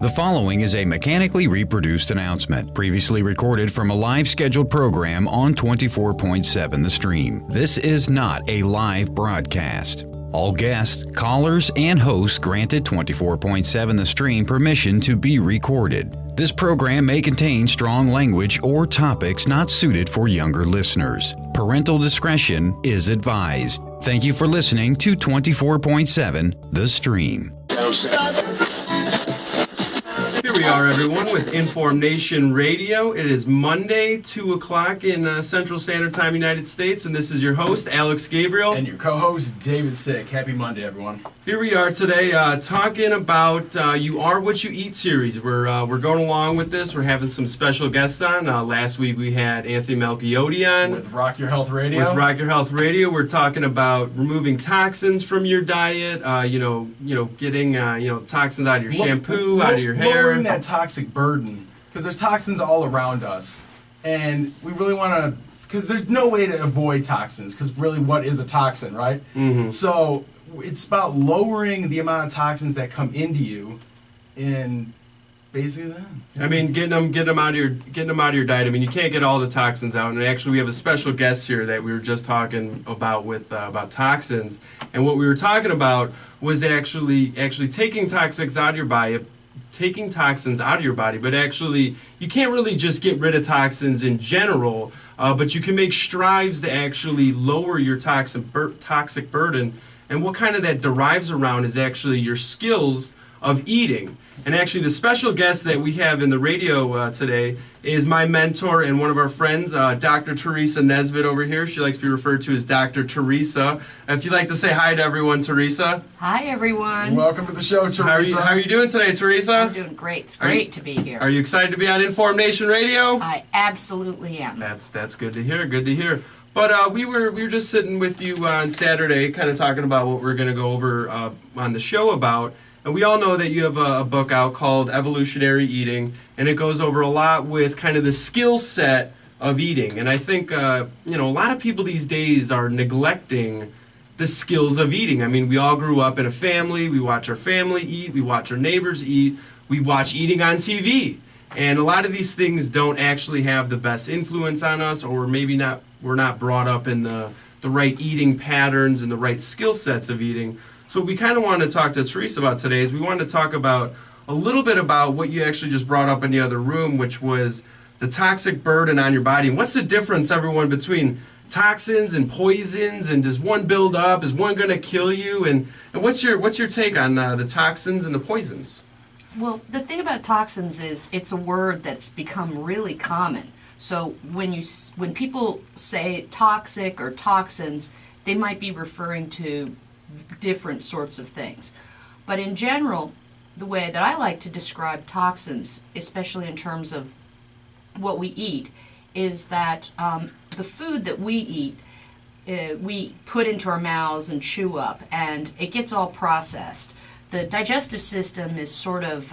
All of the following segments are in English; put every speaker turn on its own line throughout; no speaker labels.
The following is a mechanically reproduced announcement, previously recorded from a live scheduled program on 24.7 The Stream. This is not a live broadcast. All guests, callers, and hosts granted 24.7 The Stream permission to be recorded. This program may contain strong language or topics not suited for younger listeners. Parental discretion is advised. Thank you for listening to 24.7 The Stream.
Here we are, everyone, with InformNation Radio. It is Monday, 2 o'clock in Central Standard Time, United States, and this is your host, Alex Gabriel.
And your co-host, David Sick. Happy Monday, everyone.
Here we are today talking about You Are What You Eat series. We're going along with this. We're having some special guests on. Last week we had Anthony Melchiotti on.
With Rock Your Health Radio.
With Rock Your Health Radio. We're talking about removing toxins from your diet, getting toxins out of your shampoo, out of your hair.
Lowering that toxic burden, because there's toxins all around us. And we really want to, because there's no way to avoid toxins, because really what is a toxin, right?
Mm-hmm.
So it's about lowering the amount of toxins that come into you, and basically that.
I mean, getting them out of your diet. I mean, you can't get all the toxins out. And actually, we have a special guest here that we were just talking about about toxins. And what we were talking about was actually taking toxins out of your body. Taking toxins out of your body, but actually you can't really just get rid of toxins in general, but you can make strides to actually lower your toxic burden. And what kind of that derives around is actually your skills of eating. And actually the special guest that we have in the radio today is my mentor and one of our friends, Dr. Theresa Nesbitt over here. She likes to be referred to as Dr. Theresa. If you'd like to say hi to everyone, Theresa.
Hi, everyone.
Welcome to the show, Theresa.
How are you doing today, Theresa?
I'm doing great. It's great to be here.
Are you excited to be on InformNation Radio?
I absolutely am.
That's good to hear. Good to hear. But we were just sitting with you on Saturday, kind of talking about what we're going to go over on the show about. And we all know that you have a book out called Evolutionary Eating, and it goes over a lot with kind of the skill set of eating. And I think a lot of people these days are neglecting the skills of eating. I mean, we all grew up in a family. We watch our family eat. We watch our neighbors eat. We watch eating on TV. And a lot of these things don't actually have the best influence on us, or maybe we're not brought up in the right eating patterns and the right skill sets of eating. So what we kind of wanted to talk to Theresa about today is we wanted to talk about a little bit about what you actually just brought up in the other room, which was the toxic burden on your body. And what's the difference, everyone, between toxins and poisons, and does one build up? Is one going to kill you? And what's your take on the toxins and the poisons?
Well, the thing about toxins is it's a word that's become really common. So when people say toxic or toxins, they might be referring to different sorts of things. But in general, the way that I like to describe toxins, especially in terms of what we eat, is that the food that we eat, we put into our mouths and chew up, and it gets all processed. The digestive system is sort of,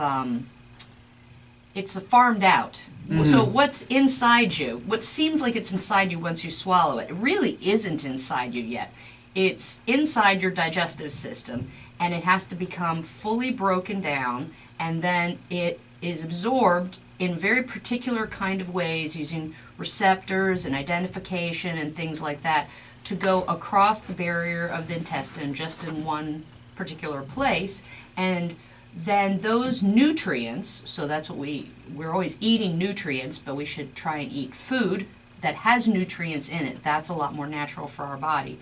it's farmed out. Mm-hmm. So what's inside you, what seems like it's inside you once you swallow it, it really isn't inside you yet. It's inside your digestive system, and it has to become fully broken down, and then it is absorbed in very particular kind of ways using receptors and identification and things like that to go across the barrier of the intestine just in one particular place. And then those nutrients, so that's what we're always eating nutrients, but we should try and eat food that has nutrients in it. That's a lot more natural for our body.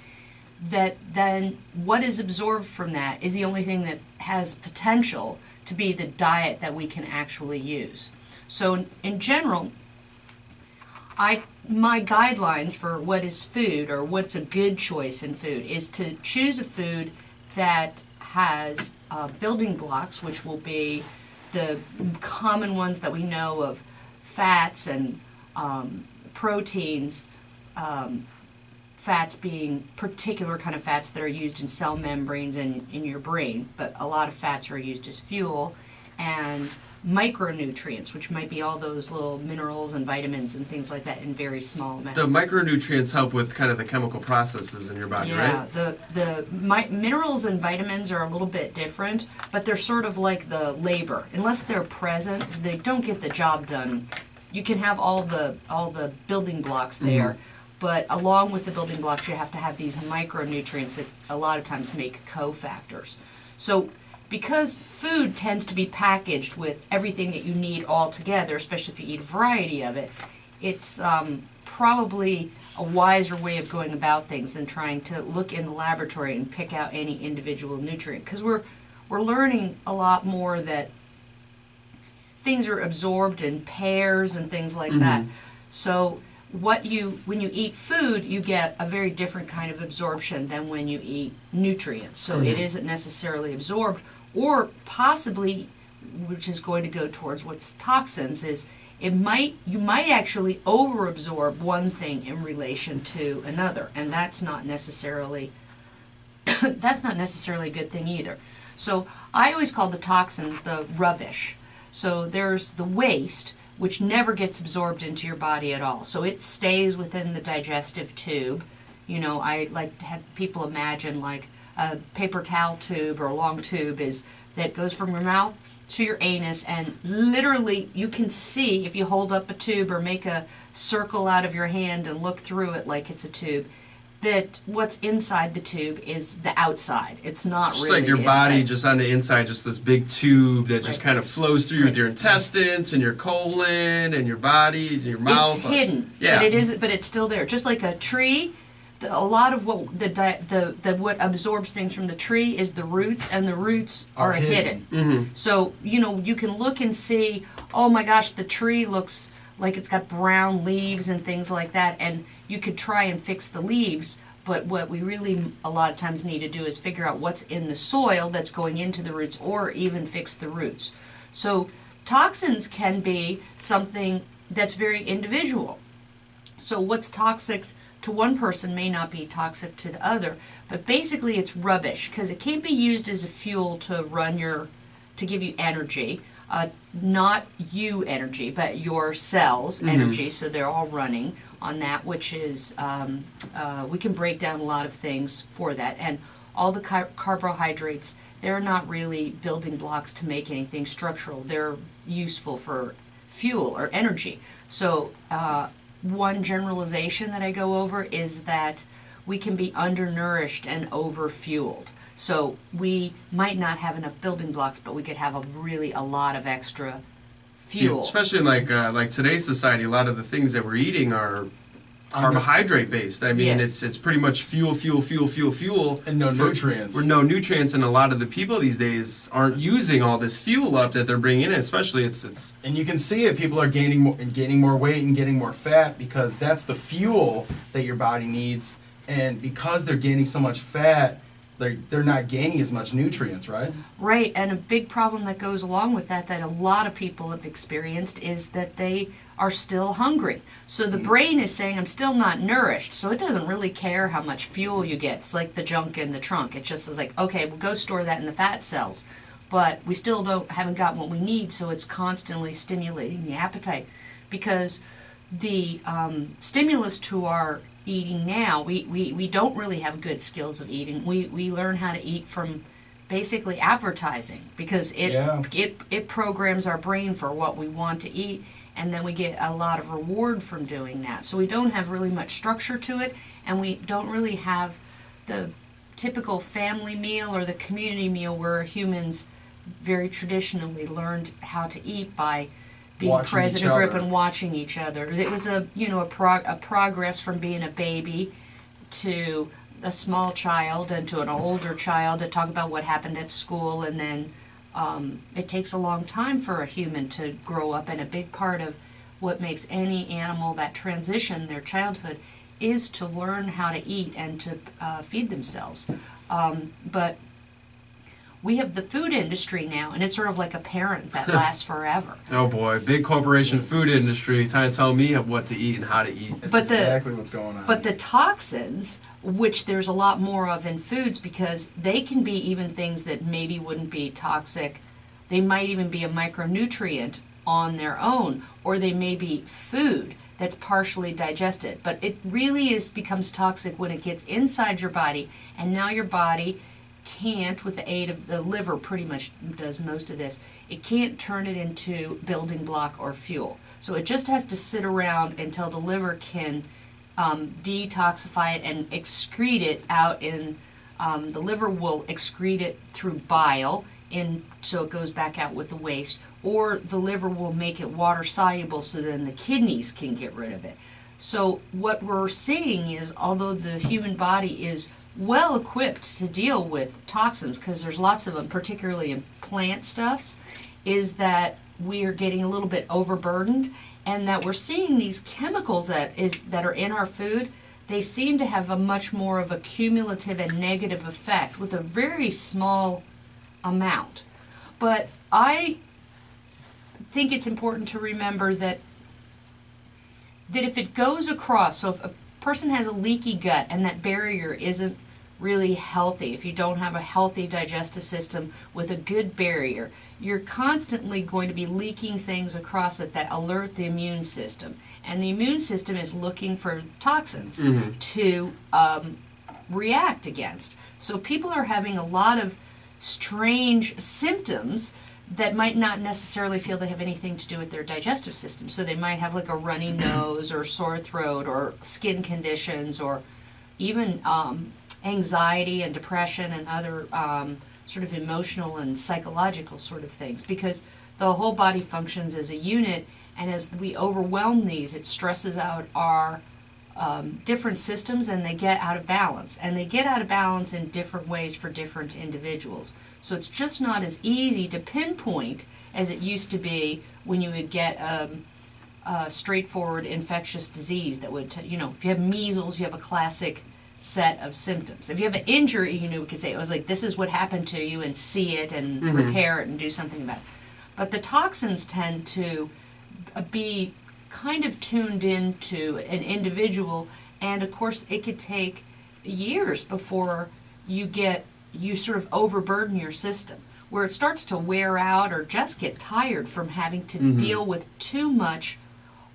That then what is absorbed from that is the only thing that has potential to be the diet that we can actually use. So in general, my guidelines for what is food or what's a good choice in food is to choose a food that has building blocks, which will be the common ones that we know of: fats and proteins, fats being particular kind of fats that are used in cell membranes and in your brain, but a lot of fats are used as fuel. and micronutrients, which might be all those little minerals and vitamins and things like that in very small amounts.
The micronutrients help with kind of the chemical processes in your body,
Yeah,
right?
the minerals and vitamins are a little bit different, but they're sort of like the labor. Unless they're present, they don't get the job done. You can have all the building blocks there, but along with the building blocks, you have to have these micronutrients that a lot of times make cofactors. So because food tends to be packaged with everything that you need all together, especially if you eat a variety of it, it's probably a wiser way of going about things than trying to look in the laboratory and pick out any individual nutrient. Because we're learning a lot more that things are absorbed in pairs and things like that. So when you eat food, you get a very different kind of absorption than when you eat nutrients. So it isn't necessarily absorbed, or possibly, which is going to go towards what's toxins, is you might actually overabsorb one thing in relation to another, and that's not necessarily a good thing either. So I always call the toxins the rubbish. So there's the waste, which never gets absorbed into your body at all. So it stays within the digestive tube. You know, I like to have people imagine like a paper towel tube or a long tube that goes from your mouth to your anus, and literally you can see, if you hold up a tube or make a circle out of your hand and look through it like it's a tube, that what's inside the tube is the outside. It's not
Just
really
like your
the
body,
inside.
just on the inside, just this big tube that just
Right.
kind of flows through with your intestines and your colon and your body and your mouth.
It's hidden,
Yeah.
but it's still there. Just like a tree, a lot of what what absorbs things from the tree is the roots, and the roots are hidden. So you can look and see, oh my gosh, the tree looks like it's got brown leaves and things like that, and you could try and fix the leaves. But what we really a lot of times need to do is figure out what's in the soil that's going into the roots, or even fix the roots. So toxins can be something that's very individual. So what's toxic to one person may not be toxic to the other, but basically it's rubbish, because it can't be used as a fuel to give you energy, not you energy, but your cells energy. So they're all running on that, which is we can break down a lot of things for that, and all the carbohydrates, they're not really building blocks to make anything structural. They're useful for fuel or energy. So one generalization that I go over is that we can be undernourished and overfueled. So we might not have enough building blocks, but we could have a lot of extra fuel.
Especially in like today's society, a lot of the things that we're eating are carbohydrate based. I mean,
Yes.
it's pretty much fuel,
And no nutrients.
With no nutrients, and a lot of the people these days aren't using all this fuel up that they're bringing in. Especially it's
And you can see it. People are gaining more weight and getting more fat, because that's the fuel that your body needs. And because they're gaining so much fat, they're not gaining as much nutrients, right?
Right, and a big problem that goes along with that a lot of people have experienced is that they are still hungry. So the brain is saying, I'm still not nourished, so it doesn't really care how much fuel you get. It's like the junk in the trunk. It just is like, okay, we'll go store that in the fat cells. But we still haven't gotten what we need, so it's constantly stimulating the appetite. Because the stimulus to our eating now, we don't really have good skills of eating. We learn how to eat from basically advertising, because it programs our brain for what we want to eat, and then we get a lot of reward from doing that. So we don't have really much structure to it, and we don't really have the typical family meal or the community meal where humans very traditionally learned how to eat by being
Watching
present
each
in a group
other.
and watching each other. It was a progress from being a baby to a small child and to an older child, to talk about what happened at school, and then it takes a long time for a human to grow up, and a big part of what makes any animal that transition their childhood is to learn how to eat and to feed themselves. But we have the food industry now, and it's sort of like a parent that lasts forever.
oh boy, big corporation food industry trying to tell me what to eat and how to eat.
That's
But the-
exactly what's going on.
But the toxins, which there's a lot more of in foods, because they can be even things that maybe wouldn't be toxic They might even be a micronutrient on their own, or they may be food that's partially digested. But it really becomes toxic when it gets inside your body, and now your body can't, with the aid of the liver, pretty much does most of this, it can't turn it into building block or fuel. So it just has to sit around until the liver can detoxify it and excrete it out in, the liver will excrete it through bile, so it goes back out with the waste, or the liver will make it water soluble so then the kidneys can get rid of it. So what we're seeing is, although the human body is well equipped to deal with toxins, because there's lots of them, particularly in plant stuffs, is that we are getting a little bit overburdened, and that we're seeing these chemicals that are in our food. They seem to have a much more of a cumulative and negative effect with a very small amount. But I think it's important to remember that if it goes across, so if a person has a leaky gut and that barrier isn't really healthy, if you don't have a healthy digestive system with a good barrier, you're constantly going to be leaking things across it that alert the immune system. And the immune system is looking for toxins to react against. So people are having a lot of strange symptoms that might not necessarily feel they have anything to do with their digestive system. So they might have like a runny nose or sore throat or skin conditions, or even anxiety and depression and other sort of emotional and psychological sort of things, because the whole body functions as a unit, and as we overwhelm these, it stresses out our different systems, and they get out of balance. And they get out of balance in different ways for different individuals. So it's just not as easy to pinpoint as it used to be when you would get a straightforward infectious disease that would, if you have measles, you have a classic set of symptoms. If you have an injury, we could say it was like, this is what happened to you, and see it and repair it and do something about it. But the toxins tend to be kind of tuned into an individual, and of course it could take years before you sort of overburden your system, where it starts to wear out or just get tired from having to deal with too much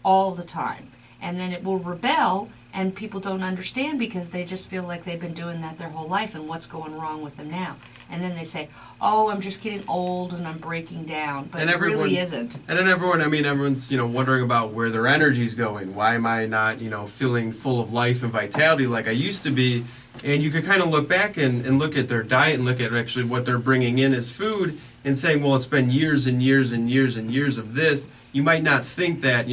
all the time. And then it will rebel, and people don't understand because they just feel like they've been doing that their whole life, and what's going wrong with them now. And then they say, oh, I'm just getting old and I'm breaking down. But it really isn't.
And then everyone's, wondering about where their energy's going. Why am I not, feeling full of life and vitality like I used to be? And you could kind of look back and look at their diet and look at actually what they're bringing in as food and saying, well, it's been years and years and years and years of this. You might not think that,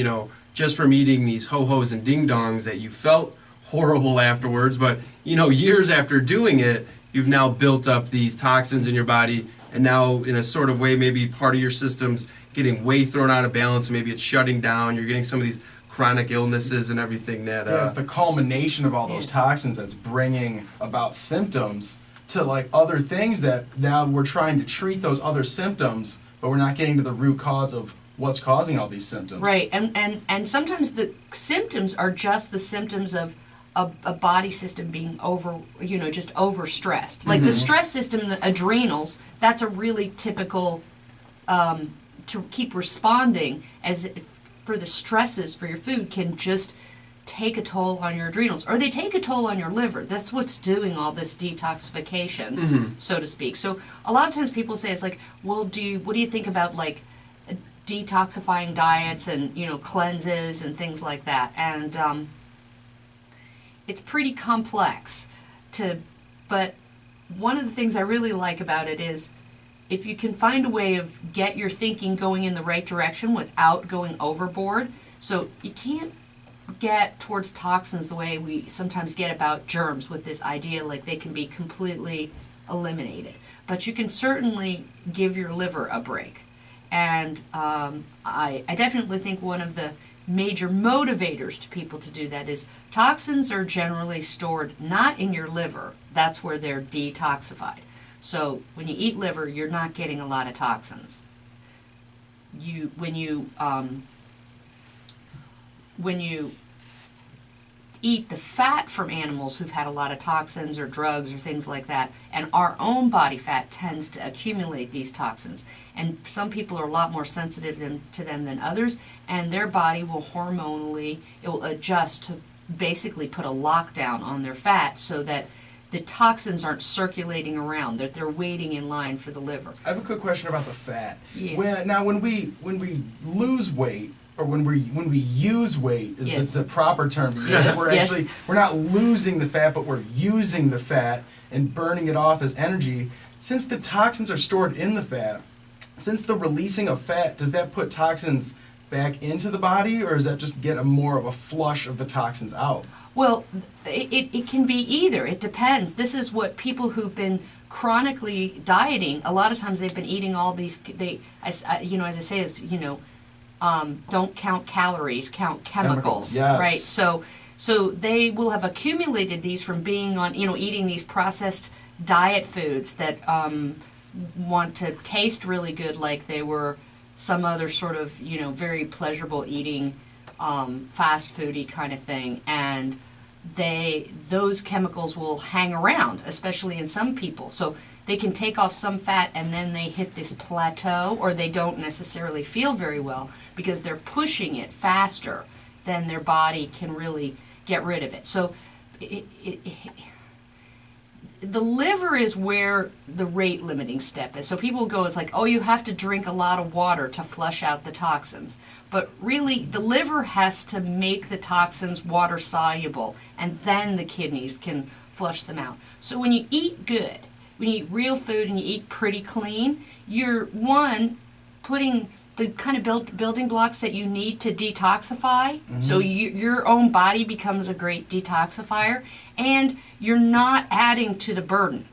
just from eating these ho-hos and ding-dongs that you felt horrible afterwards, but, years after doing it, you've now built up these toxins in your body, and now in a sort of way, maybe part of your system's getting way thrown out of balance, maybe it's shutting down, you're getting some of these chronic illnesses and everything that...
it's the culmination of all those toxins that's bringing about symptoms to like other things that now we're trying to treat those other symptoms, but we're not getting to the root cause of what's causing all these symptoms.
Right, and sometimes the symptoms are just the symptoms of a body system being just overstressed. Like the stress system, the adrenals, that's a really typical to keep responding for the stresses for your food can just take a toll on your adrenals, or they take a toll on your liver. That's what's doing all this detoxification, so to speak. So a lot of times people say, it's like, well, what do you think about like detoxifying diets and cleanses and things like that? And it's pretty complex but one of the things I really like about it is if you can find a way of get your thinking going in the right direction without going overboard. So you can't get towards toxins the way we sometimes get about germs, with this idea like they can be completely eliminated. But you can certainly give your liver a break. And I definitely think one of the major motivators to people to do that is toxins are generally stored not in your liver. That's where they're detoxified. So when you eat liver, you're not getting a lot of toxins. eat the fat from animals who've had a lot of toxins or drugs or things like that, and our own body fat tends to accumulate these toxins. And some people are a lot more sensitive to them than others, and their body will hormonally, it will adjust to basically put a lockdown on their fat so that the toxins aren't circulating around, that they're waiting in line for the liver.
I have a quick question about the fat.
Yeah.
Now, when we lose weight, or when we use weight is
Yes.
the proper term, because
Yes,
we're
yes.
actually we're not losing the fat, but we're using the fat and burning it off as energy. Since the toxins are stored in the fat, since the releasing of fat, does that put toxins back into the body, or does that just get more of a flush of the toxins out?
Well, it can be either. It depends. This is what people who've been chronically dieting, a lot of times they've been eating all these, as I say, don't count calories, count chemicals,
Yes.
right? So they will have accumulated these from being on, eating these processed diet foods that want to taste really good, like they were some other sort of, very pleasurable eating, fast foody kind of thing, and those chemicals will hang around, especially in some people. So they can take off some fat and then they hit this plateau, or they don't necessarily feel very well because they're pushing it faster than their body can really get rid of it. So the liver is where the rate limiting step is. So people go, it's like, oh, you have to drink a lot of water to flush out the toxins. But really, the liver has to make the toxins water soluble, and then the kidneys can flush them out. So when you eat good, when you eat real food and you eat pretty clean, you're, putting the kind of building blocks that you need to detoxify. Mm-hmm. So your own body becomes a great detoxifier, and you're not adding to the burden.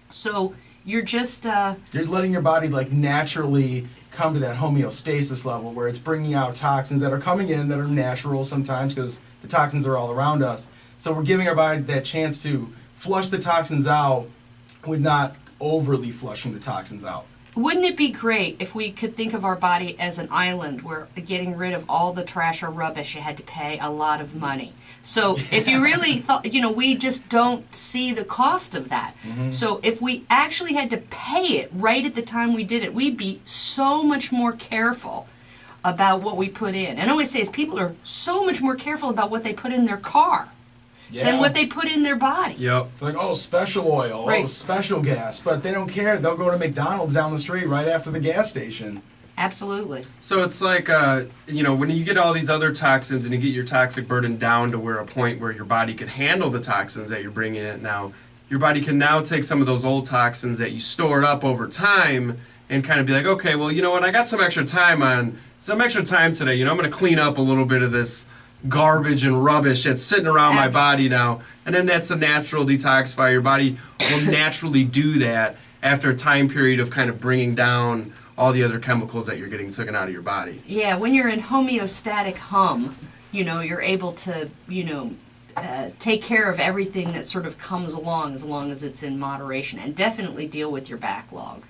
So you're just
You're letting your body naturally come to that homeostasis level where it's bringing out toxins that are coming in that are natural sometimes, because the toxins are all around us. So we're giving our body that chance to flush the toxins out with not overly flushing the toxins out.
Wouldn't it be great if we could think of our body as an island where getting rid of all the trash or rubbish, you had to pay a lot of money? So if you really thought, we just don't see the cost of that. Mm-hmm. So if we actually had to pay it right at the time we did it, we'd be so much more careful about what we put in. And I always say is people are so much more careful about what they put in their car than what they put in their body.
Yep.
Like, oh, special oil,
Right.
oh, special gas. But they don't care. They'll go to McDonald's down the street right after the gas station.
Absolutely.
So it's like, when you get all these other toxins and you get your toxic burden down to a point where your body can handle the toxins that you're bringing in now, your body can now take some of those old toxins that you stored up over time and kind of be like, okay, well, you know what, I got some extra time today. I'm going to clean up a little bit of this garbage and rubbish that's sitting around my body now. And then that's the natural detoxifier. Your body will naturally do that after a time period of kind of bringing down all the other chemicals that you're getting taken out of your body.
Yeah, when you're in homeostatic hum, you're able to, take care of everything that sort of comes along as long as it's in moderation, and definitely deal with your backlog.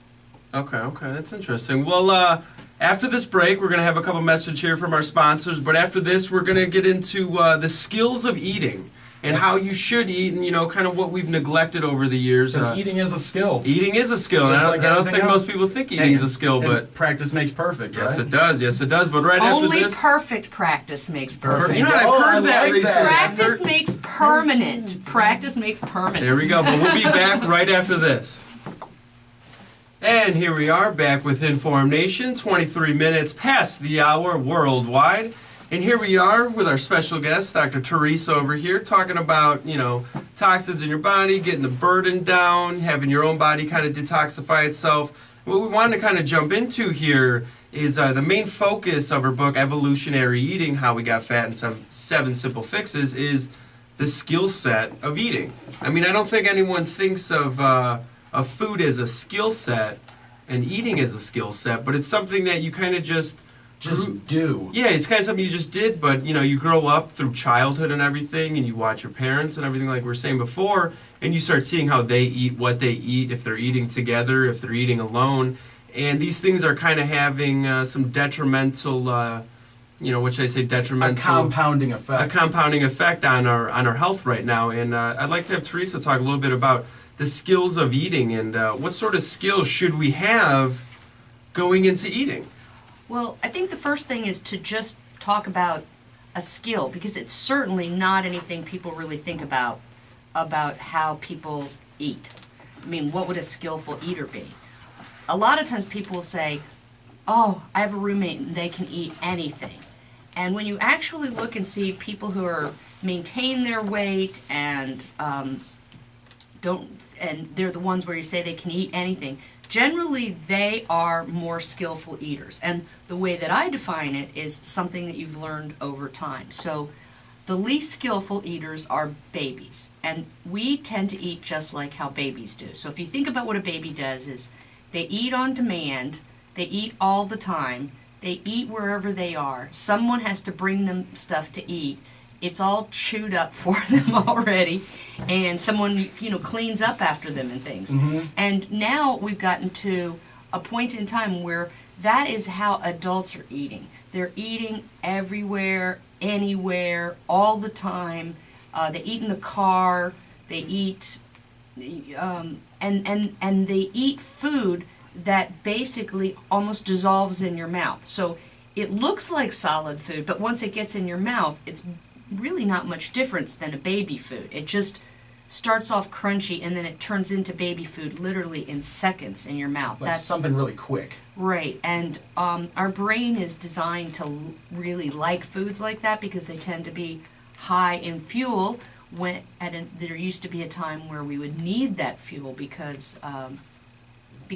Okay, that's interesting. Well, after this break, we're going to have a couple messages here from our sponsors, but after this, we're going to get into the skills of eating and how you should eat, and kind of what we've neglected over the years.
Because eating is a skill.
Eating is a skill. And I don't think most people think eating is a skill, but
practice makes perfect,
yes,
right?
it does. Yes, it does. But right
Only
after this,
perfect practice makes perfect.
You know what? I've heard that
like
recently.
Practice makes permanent. Practice makes permanent.
There we go. But we'll be back right after this. And here we are back with InformNation, 23 minutes past the hour worldwide. And here we are with our special guest, Dr. Theresa over here, talking about, toxins in your body, getting the burden down, having your own body kind of detoxify itself. What we wanted to kind of jump into here is the main focus of her book, Evolutionary Eating, How We Got Fat and Some 7 Simple Fixes, is the skill set of eating. I mean, I don't think anyone thinks of food as a skill set and eating as a skill set, but it's something that you kind of just
do.
Yeah, it's kind of something you just did, but you grow up through childhood and everything, and you watch your parents and everything like we were saying before, and you start seeing how they eat, what they eat, if they're eating together, if they're eating alone, and these things are kind of having some detrimental what should I say,
A
detrimental.
compounding effect.
A compounding effect on our health right now. And I'd like to have Theresa talk a little bit about the skills of eating and what sort of skills should we have going into eating.
Well, I think the first thing is to just talk about a skill, because it's certainly not anything people really think about how people eat. I mean, what would a skillful eater be? A lot of times people will say, oh, I have a roommate and they can eat anything. And when you actually look and see people who are maintain their weight and they're the ones where you say they can eat anything, generally they are more skillful eaters. And the way that I define it is something that you've learned over time. So the least skillful eaters are babies. And we tend to eat just like how babies do. So if you think about what a baby does is they eat on demand, they eat all the time, they eat wherever they are. Someone has to bring them stuff to eat. It's all chewed up for them already, and someone cleans up after them and things.
Mm-hmm.
And now we've gotten to a point in time where that is how adults are eating. They're eating everywhere, anywhere, all the time. They eat in the car. They eat, and they eat food that basically almost dissolves in your mouth. So it looks like solid food, but once it gets in your mouth, it's really not much difference than a baby food. It just starts off crunchy and then it turns into baby food literally in seconds in your mouth.
Like something really quick.
Right, and our brain is designed to really like foods like that because they tend to be high in fuel. There used to be a time where we would need that fuel because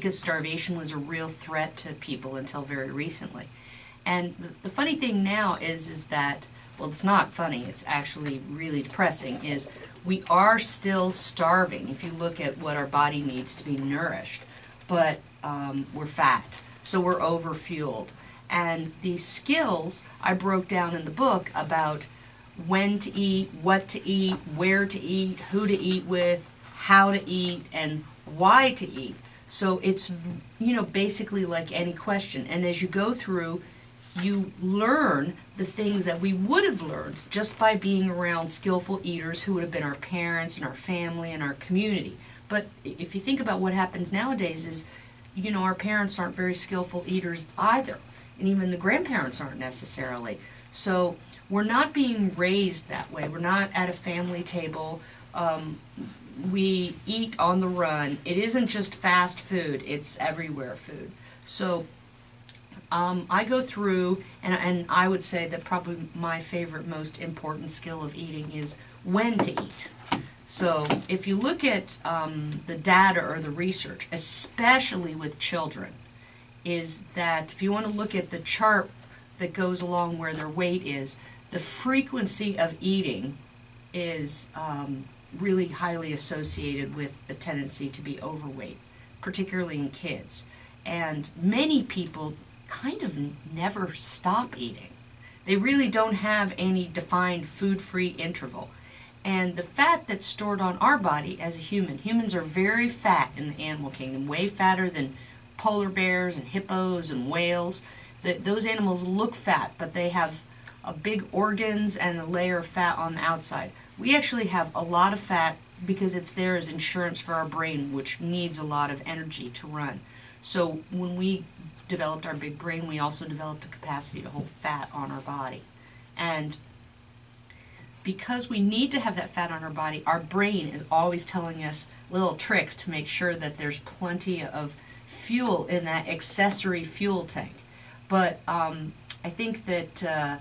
starvation was a real threat to people until very recently. And the funny thing now is that, well, it's not funny, it's actually really depressing, is we are still starving if you look at what our body needs to be nourished, but we're fat, so we're overfueled. And these skills I broke down in the book about when to eat, what to eat, where to eat, who to eat with, how to eat, and why to eat. So it's, basically like any question. And as you go through, you learn the things that we would have learned just by being around skillful eaters who would have been our parents and our family and our community. But if you think about what happens nowadays is, our parents aren't very skillful eaters either. And even the grandparents aren't necessarily. So we're not being raised that way. We're not at a family table. We eat on the run. It isn't just fast food, it's everywhere food. So I go through, and I would say that probably my favorite, most important skill of eating is when to eat. So if you look at the data or the research, especially with children, is that if you want to look at the chart that goes along where their weight is, the frequency of eating is really highly associated with the tendency to be overweight, particularly in kids. And many people kind of never stop eating. They really don't have any defined food-free interval. And the fat that's stored on our body as a humans are very fat in the animal kingdom, way fatter than polar bears and hippos and whales. Those animals look fat, but they have big organs and a layer of fat on the outside. We actually have a lot of fat because it's there as insurance for our brain, which needs a lot of energy to run. So when we developed our big brain, we also developed the capacity to hold fat on our body. And because we need to have that fat on our body, our brain is always telling us little tricks to make sure that there's plenty of fuel in that accessory fuel tank. But I think that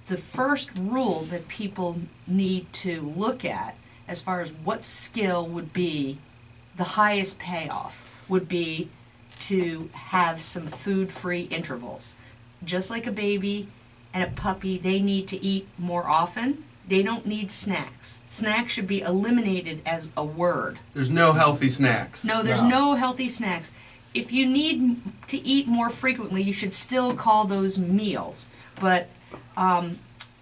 the first rule that people need to look at as far as what skill would be the highest payoff would be to have some food-free intervals. Just like a baby and a puppy, they need to eat more often. They don't need snacks. Snacks should be eliminated as a word.
There's no healthy snacks.
No, there's no healthy snacks. If you need to eat more frequently, you should still call those meals. But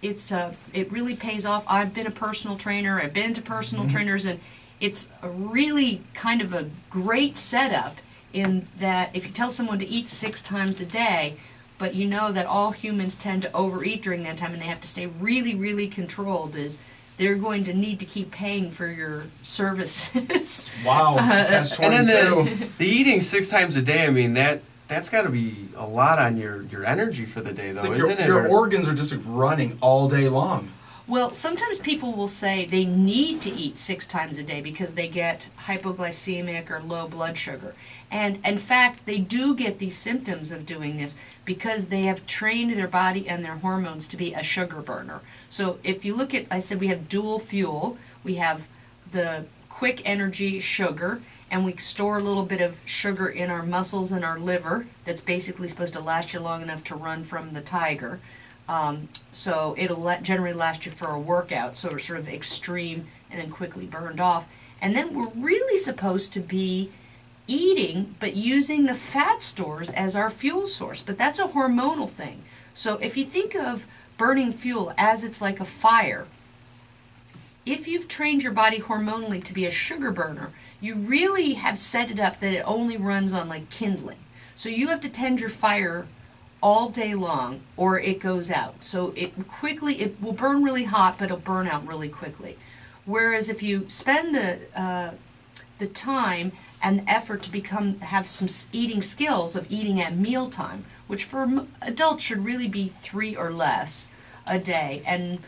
it really pays off. I've been a personal trainer. I've been to personal trainers, and it's a really kind of a great setup in that if you tell someone to eat 6 times a day, but you know that all humans tend to overeat during that time, and they have to stay really, really controlled. Is they're going to need to keep paying for your services.
Wow, that's
And
22.
then the eating 6 times a day, I mean, that's got to be a lot on your energy for the day, though,
It's like
isn't it?
your
Or-
organs are just like running all day long.
Well, sometimes people will say they need to eat 6 times a day because they get hypoglycemic or low blood sugar. And in fact, they do get these symptoms of doing this because they have trained their body and their hormones to be a sugar burner. So if you look at, I said we have dual fuel. We have the quick energy sugar, and we store a little bit of sugar in our muscles and our liver that's basically supposed to last you long enough to run from the tiger. So it'll generally last you for a workout, so it's sort of extreme and then quickly burned off. And then we're really supposed to be eating, but using the fat stores as our fuel source. But that's a hormonal thing. So if you think of burning fuel as it's like a fire, if you've trained your body hormonally to be a sugar burner, you really have set it up that it only runs on like kindling. So you have to tend your fire all day long or it goes out. So it will burn really hot, but it'll burn out really quickly. Whereas if you spend the time and effort to have some eating skills of eating at mealtime, which for adults should really be 3 or less a day, and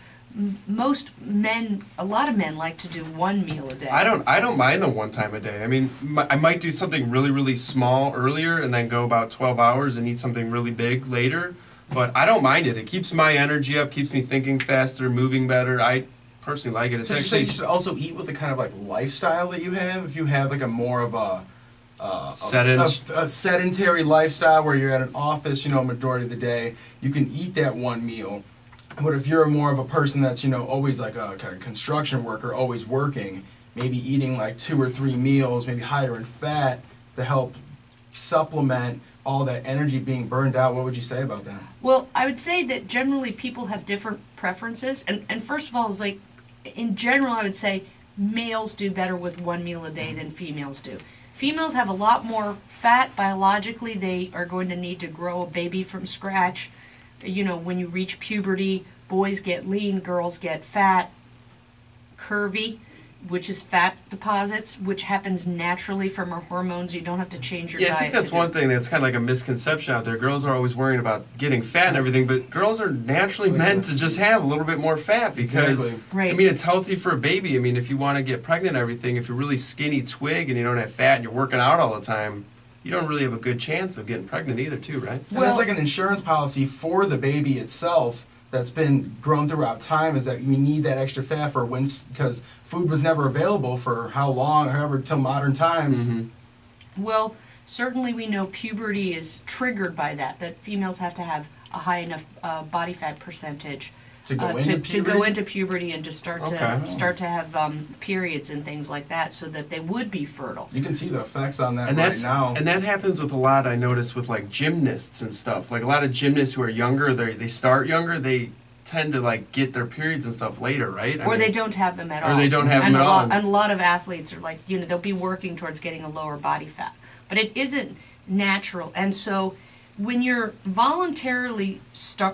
a lot of men like to do 1 meal a day.
I don't mind the 1 time a day. I mean, I might do something really, really small earlier and then go about 12 hours and eat something really big later. But I don't mind it. It keeps my energy up, keeps me thinking faster, moving better. I personally like it. It's
So you say
actually
you should also eat with the kind of like lifestyle that you have. If you have like a more of a sedentary lifestyle where you're at an office, majority of the day, you can eat that 1 meal. But if you're more of a person that's, always like a kind of construction worker, always working, maybe eating like 2 or 3 meals, maybe higher in fat to help supplement all that energy being burned out, what would you say about that?
Well, I would say that generally people have different preferences. And first of all, is like, in general, I would say males do better with 1 meal a day than females do. Females have a lot more fat biologically. They are going to need to grow a baby from scratch. When you reach puberty, boys get lean, girls get fat, curvy, which is fat deposits, which happens naturally from our hormones. You don't have to change your diet.
I think that's one thing that's kind of like a misconception out there. Girls are always worrying about getting fat and everything, but girls are naturally meant to just have a little bit more fat because,
Exactly.
Right.
I mean, it's healthy for a baby. I mean, if you want to get pregnant and everything, if you're really skinny twig and you don't have fat and you're working out all the time, you don't really have a good chance of getting pregnant either, too, right?
And that's like an insurance policy for the baby itself that's been grown throughout time, is that you need that extra fat for because food was never available for how long, however, till modern times.
Mm-hmm.
Well, certainly we know puberty is triggered by that females have to have a high enough body fat percentage
To go into puberty?
to go into puberty and to start
Okay.
to have periods and things like that, so that they would be fertile.
You can see the effects on that
And
right now.
and that happens with a lot, I notice, with like gymnasts and stuff. Like a lot of gymnasts who are younger, they start younger, they tend to like get their periods and stuff later, right?
Or they don't have them at all.
Or they don't have
and
them at all.
And a lot of athletes are like, they'll be working towards getting a lower body fat. But it isn't natural. And so when you're voluntarily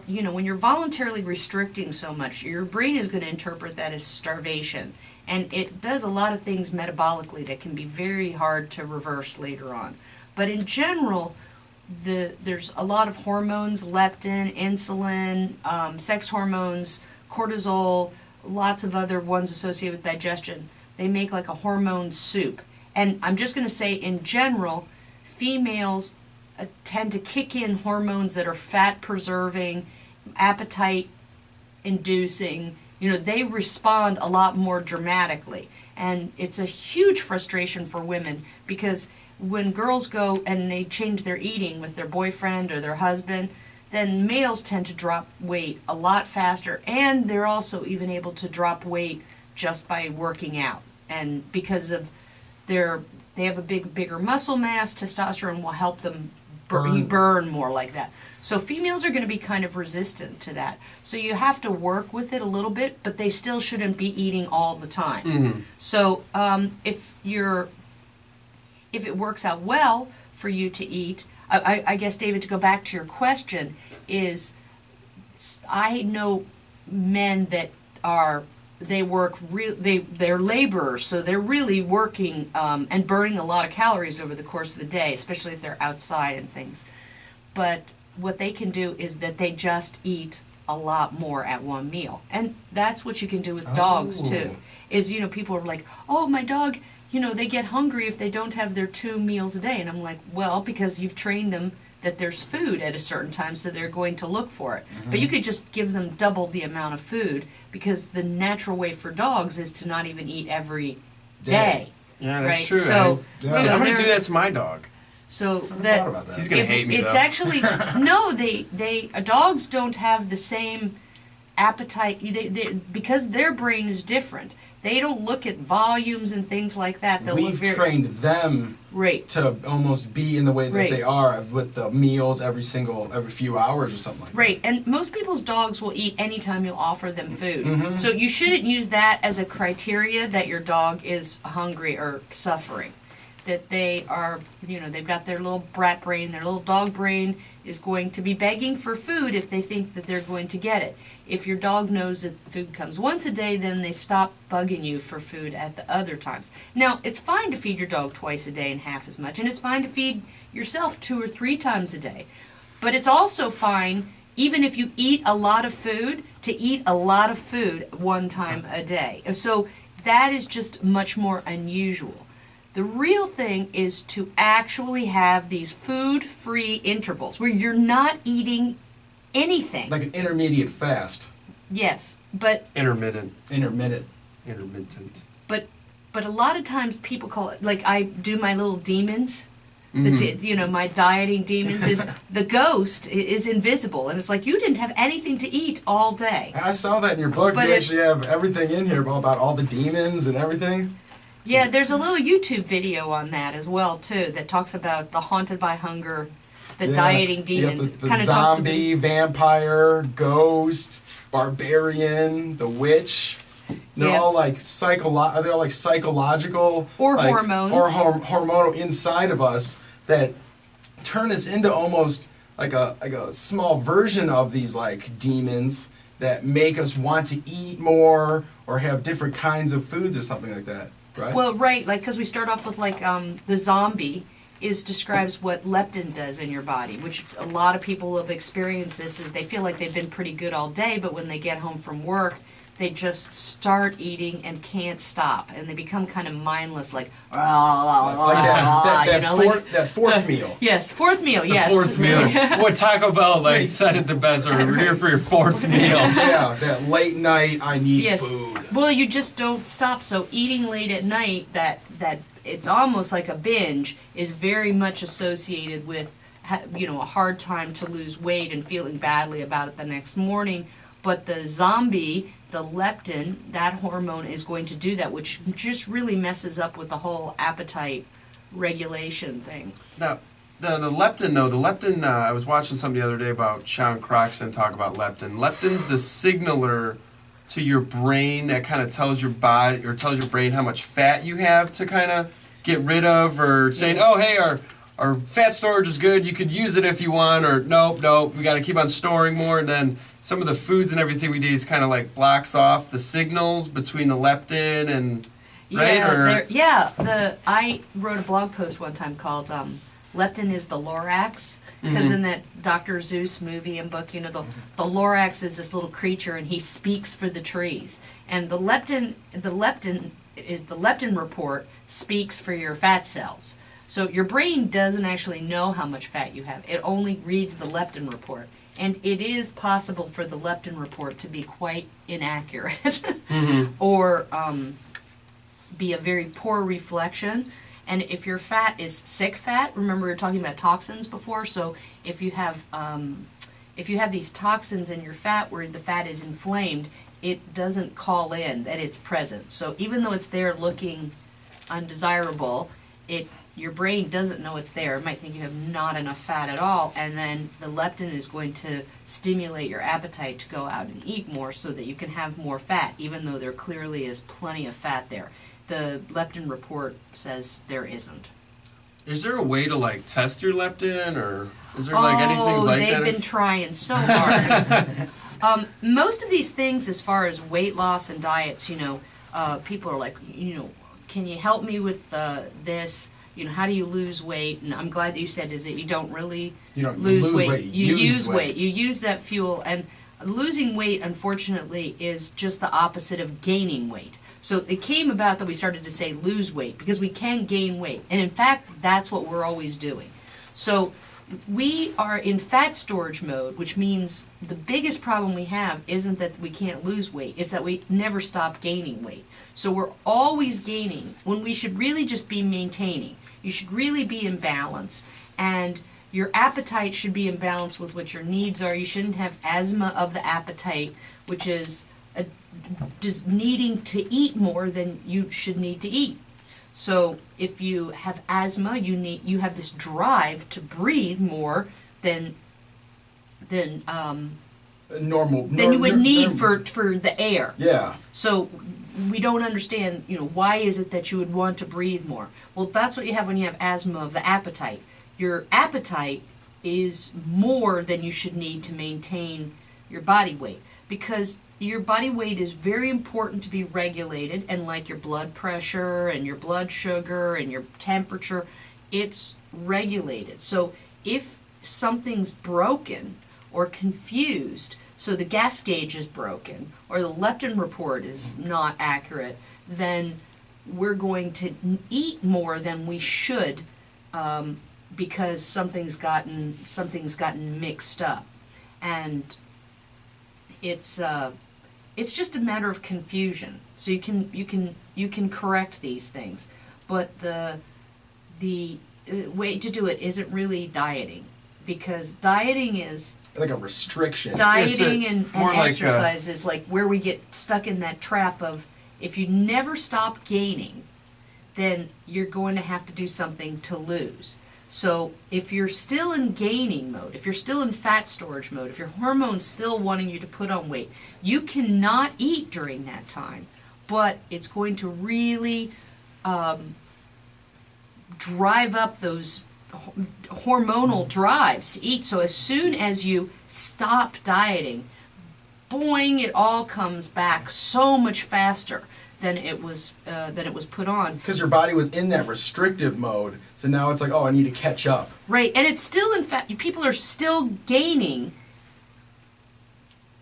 when you're voluntarily restricting so much, your brain is going to interpret that as starvation. And it does a lot of things metabolically that can be very hard to reverse later on. But in general, there's a lot of hormones, leptin, insulin, sex hormones, cortisol, lots of other ones associated with digestion. They make like a hormone soup. And I'm just going to say, in general, females tend to kick in hormones that are fat preserving, appetite inducing. They respond a lot more dramatically. And it's a huge frustration for women, because when girls go and they change their eating with their boyfriend or their husband, then males tend to drop weight a lot faster, and they're also even able to drop weight just by working out. And because of they have a bigger muscle mass, testosterone will help them burn more like that. So females are going to be kind of resistant to that. So you have to work with it a little bit, but they still shouldn't be eating all the time.
Mm-hmm.
So if it works out well for you to eat, I guess, David, to go back to your question, is I know men that are, they're laborers, so they're really working and burning a lot of calories over the course of a day, especially if they're outside and things. But what they can do is that they just eat a lot more at one meal. And that's what you can do with dogs too. Is, people are like, oh, my dog, they get hungry if they don't have their 2 meals a day. And I'm like, well, because you've trained them that there's food at a certain time, so they're going to look for it. But you could just give them double the amount of food, because the natural way for dogs is to not even eat every day.
Yeah, that's
right?
true.
So,
I'm going to do that to my dog.
So
thought about that.
He's going to hate me,
it's
though.
actually no. Dogs don't have the same appetite. Because their brain is different. They don't look at volumes and things like that.
We've trained them
right
to almost be in the way that
Right.
they are with the meals every few hours or something like that.
Right, and most people's dogs will eat anytime you offer them food.
Mm-hmm.
So you shouldn't use that as a criteria that your dog is hungry or suffering. That they are, they've got their little brat brain, their little dog brain is going to be begging for food if they think that they're going to get it. If your dog knows that food comes once a day, then they stop bugging you for food at the other times. Now, it's fine to feed your dog twice a day and half as much, and it's fine to feed yourself 2 or 3 times a day. But it's also fine, even if you eat a lot of food, to eat a lot of food 1 time a day. So that is just much more unusual. The real thing is to actually have these food-free intervals where you're not eating anything.
Like an intermediate fast.
Yes, but
Intermittent.
but a lot of times people call it, like I do my little demons. My dieting demons is the ghost is invisible, and it's like you didn't have anything to eat all day.
I saw that in your book.
But
You actually have everything in here about all the demons and everything.
Yeah, there's a little YouTube video on that as well too that talks about the haunted by hunger, the dieting demons.
You got the
Kinda
zombie, vampire, ghost, barbarian, the witch. They're
Yeah.
all like psychological
Or
like,
hormones.
or hormonal inside of us that turn us into almost like a small version of these like demons that make us want to eat more or have different kinds of foods or something like that. Right?
Well, right, like because we start off with like the zombie describes what leptin does in your body, which a lot of people have experienced. This is they feel like they've been pretty good all day, but when they get home from work, they just start eating and can't stop, and they become kind of mindless, like
that fourth meal.
Yes, fourth meal. Yes,
Fourth meal. What Taco Bell said at the best, or we're here for your 4th meal.
Yeah, that late night, I need
Yes.
food.
Well, you just don't stop. So eating late at night, that it's almost like a binge, is very much associated with a hard time to lose weight and feeling badly about it the next morning. But the zombie, the leptin, that hormone is going to do that, which just really messes up with the whole appetite regulation thing.
Now, the leptin, though, I was watching something the other day about Sean Croxton talk about leptin. Leptin's the signaler to your brain that kind of tells your body or tells your brain how much fat you have to kind of get rid of, or saying, oh, hey, our fat storage is good, you could use it if you want, or nope, we got to keep on storing more. And then some of the foods and everything we do is kind of like blocks off the signals between the leptin and, right?
I wrote a blog post one time called Leptin is the Lorax, because in that Dr. Seuss movie and book, the Lorax is this little creature and he speaks for the trees. And the leptin report speaks for your fat cells. So your brain doesn't actually know how much fat you have. It only reads the leptin report. And it is possible for the leptin report to be quite inaccurate or be a very poor reflection. And if your fat is sick fat, remember we were talking about toxins before, so if you have these toxins in your fat where the fat is inflamed, it doesn't call in that it's present. So even though it's there looking undesirable, your brain doesn't know it's there. It might think you have not enough fat at all, and then the leptin is going to stimulate your appetite to go out and eat more so that you can have more fat, even though there clearly is plenty of fat there. The leptin report says there isn't.
Is there a way to like test your leptin, or is there like anything like that?
They've been trying so hard. Most of these things, as far as weight loss and diets, people are like, can you help me with this? How do you lose weight? And I'm glad that you said, is it you don't really lose weight. You use weight. You use that fuel. And losing weight, unfortunately, is just the opposite of gaining weight. So it came about that we started to say lose weight because we can gain weight. And in fact, that's what we're always doing. So we are in fat storage mode, which means the biggest problem we have isn't that we can't lose weight, it's that we never stop gaining weight. So we're always gaining when we should really just be maintaining. You should really be in balance, and your appetite should be in balance with what your needs are. You shouldn't have asthma of the appetite, which is just needing to eat more than you should need to eat. So if you have asthma, you have this drive to breathe more than
normal
than you would need for the air.
Yeah.
So we don't understand, why is it that you would want to breathe more? Well, that's what you have when you have asthma of the appetite. Your appetite is more than you should need to maintain your body weight, because your body weight is very important to be regulated, and like your blood pressure and your blood sugar and your temperature, it's regulated. So if something's broken or confused, so the gas gauge is broken or the leptin report is not accurate, then we're going to eat more than we should, because something's gotten mixed up. And it's just a matter of confusion. So you can correct these things, but the way to do it isn't really dieting, because dieting is
like a restriction.
Dieting and exercise is like where we get stuck in that trap of, if you never stop gaining, then you're going to have to do something to lose. So if you're still in gaining mode, if you're still in fat storage mode, if your hormone's still wanting you to put on weight, you cannot eat during that time. But it's going to really drive up those hormonal drives to eat. So as soon as you stop dieting, boing, it all comes back so much faster than it was put on.
It's because your body was in that restrictive mode, so now it's like, oh, I need to catch up.
Right, and it's still in fact, people are still gaining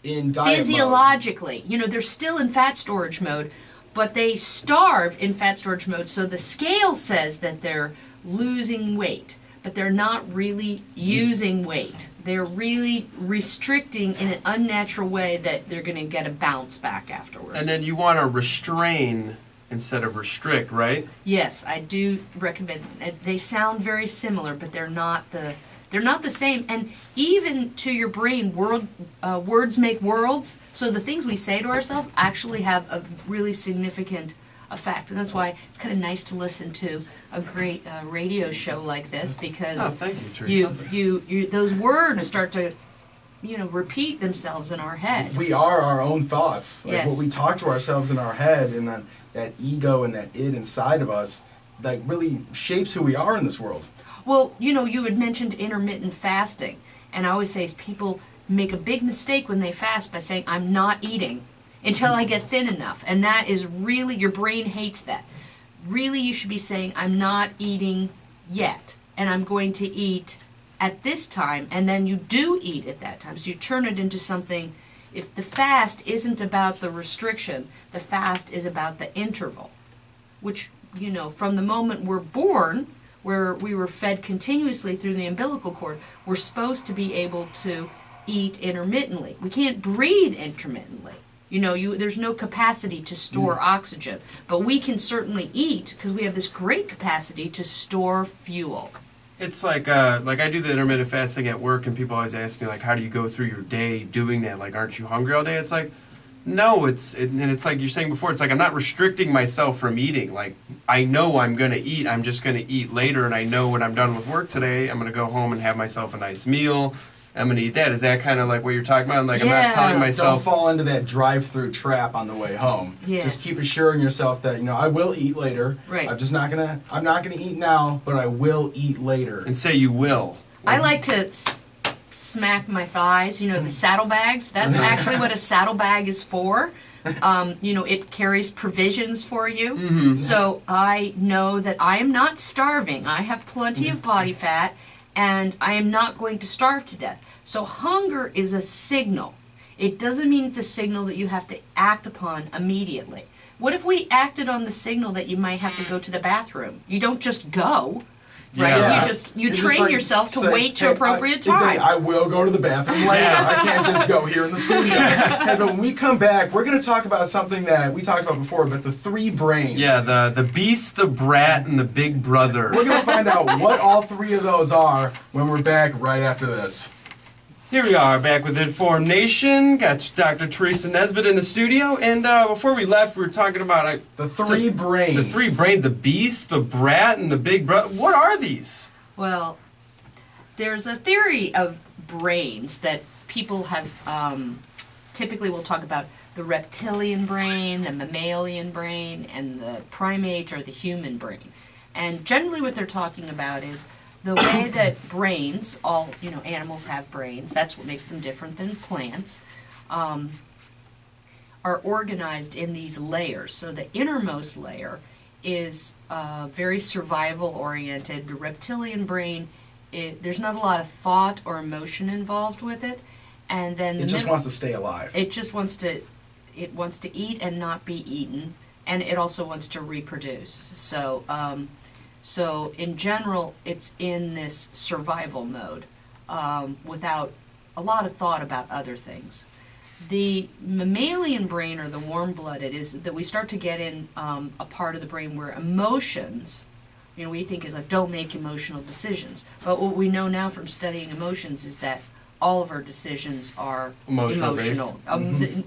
in diet
physiologically. They're still in fat storage mode, but they starve in fat storage mode, so the scale says that they're losing weight, but they're not really using weight. They're really restricting in an unnatural way that they're going to get a bounce back afterwards.
And then you want to restrain instead of restrict, right?
Yes, I do recommend. They sound very similar, but they're not the same. And even to your brain, words make worlds. So the things we say to ourselves actually have a really significant effect, and that's why it's kind of nice to listen to a great radio show like this, because
thank you, Theresa.
you those words start to repeat themselves in our head.
We are our own thoughts. Like
yes.
What we talk to ourselves in our head, and then that ego and that id inside of us, like really shapes who we are in this world.
Well, you had mentioned intermittent fasting, and I always say people make a big mistake when they fast by saying, I'm not eating until I get thin enough. And that is really, your brain hates that. Really, you should be saying, I'm not eating yet, and I'm going to eat at this time, and then you do eat at that time. So you turn it into something. If the fast isn't about the restriction, the fast is about the interval, which, from the moment we're born, where we were fed continuously through the umbilical cord, we're supposed to be able to eat intermittently. We can't breathe intermittently. There's no capacity to store oxygen, but we can certainly eat because we have this great capacity to store fuel.
It's like I do the intermittent fasting at work, and people always ask me, like, how do you go through your day doing that? Like, aren't you hungry all day? It's like, no, and it's like you're saying before, it's like I'm not restricting myself from eating. Like, I know I'm going to eat. I'm just going to eat later, and I know when I'm done with work today, I'm going to go home and have myself a nice meal, I'm going to eat that. Is that kind of like what you're talking about? Like, I'm
Yeah.
not telling
Don't
myself.
fall into that drive-through trap on the way home.
Yeah.
Just keep assuring yourself that, I will eat later.
Right.
I'm not gonna eat now, but I will eat later.
And say you will.
I like to smack my thighs, the saddlebags. That's actually what a saddlebag is for. It carries provisions for you. So I know that I am not starving. I have plenty of body fat, and I am not going to starve to death. So hunger is a signal. It doesn't mean it's a signal that you have to act upon immediately. What if we acted on the signal that you might have to go to the bathroom? You don't just go. Right,
Yeah.
you
It's
train
just like,
yourself to
say,
wait to
hey,
appropriate time.
Exactly. I will go to the bathroom later. I can't just go here in the studio. Hey, but when we come back, we're going to talk about something that we talked about before, but the three brains.
Yeah, the beast, the brat, and the big brother.
We're going to find out what all three of those are when we're back right after this.
Here we are, back with InformNation. Got Dr. Theresa Nesbitt in the studio. And before we left, we were talking about...
The three brains.
The three brains, the beast, the brat, and the big brother. What are these?
Well, there's a theory of brains that people have, typically we'll talk about the reptilian brain, the mammalian brain, and the primate or the human brain. And generally what they're talking about is the way that brains, animals have brains, that's what makes them different than plants, are organized in these layers. So the innermost layer is very survival-oriented. The reptilian brain, there's not a lot of thought or emotion involved with it. And then
It just wants to stay alive.
It just wants to eat and not be eaten, and it also wants to reproduce. So in general, it's in this survival mode without a lot of thought about other things. The mammalian brain, or the warm-blooded, is that we start to get in a part of the brain where emotions, we think is like, don't make emotional decisions. But what we know now from studying emotions is that all of our decisions are emotional.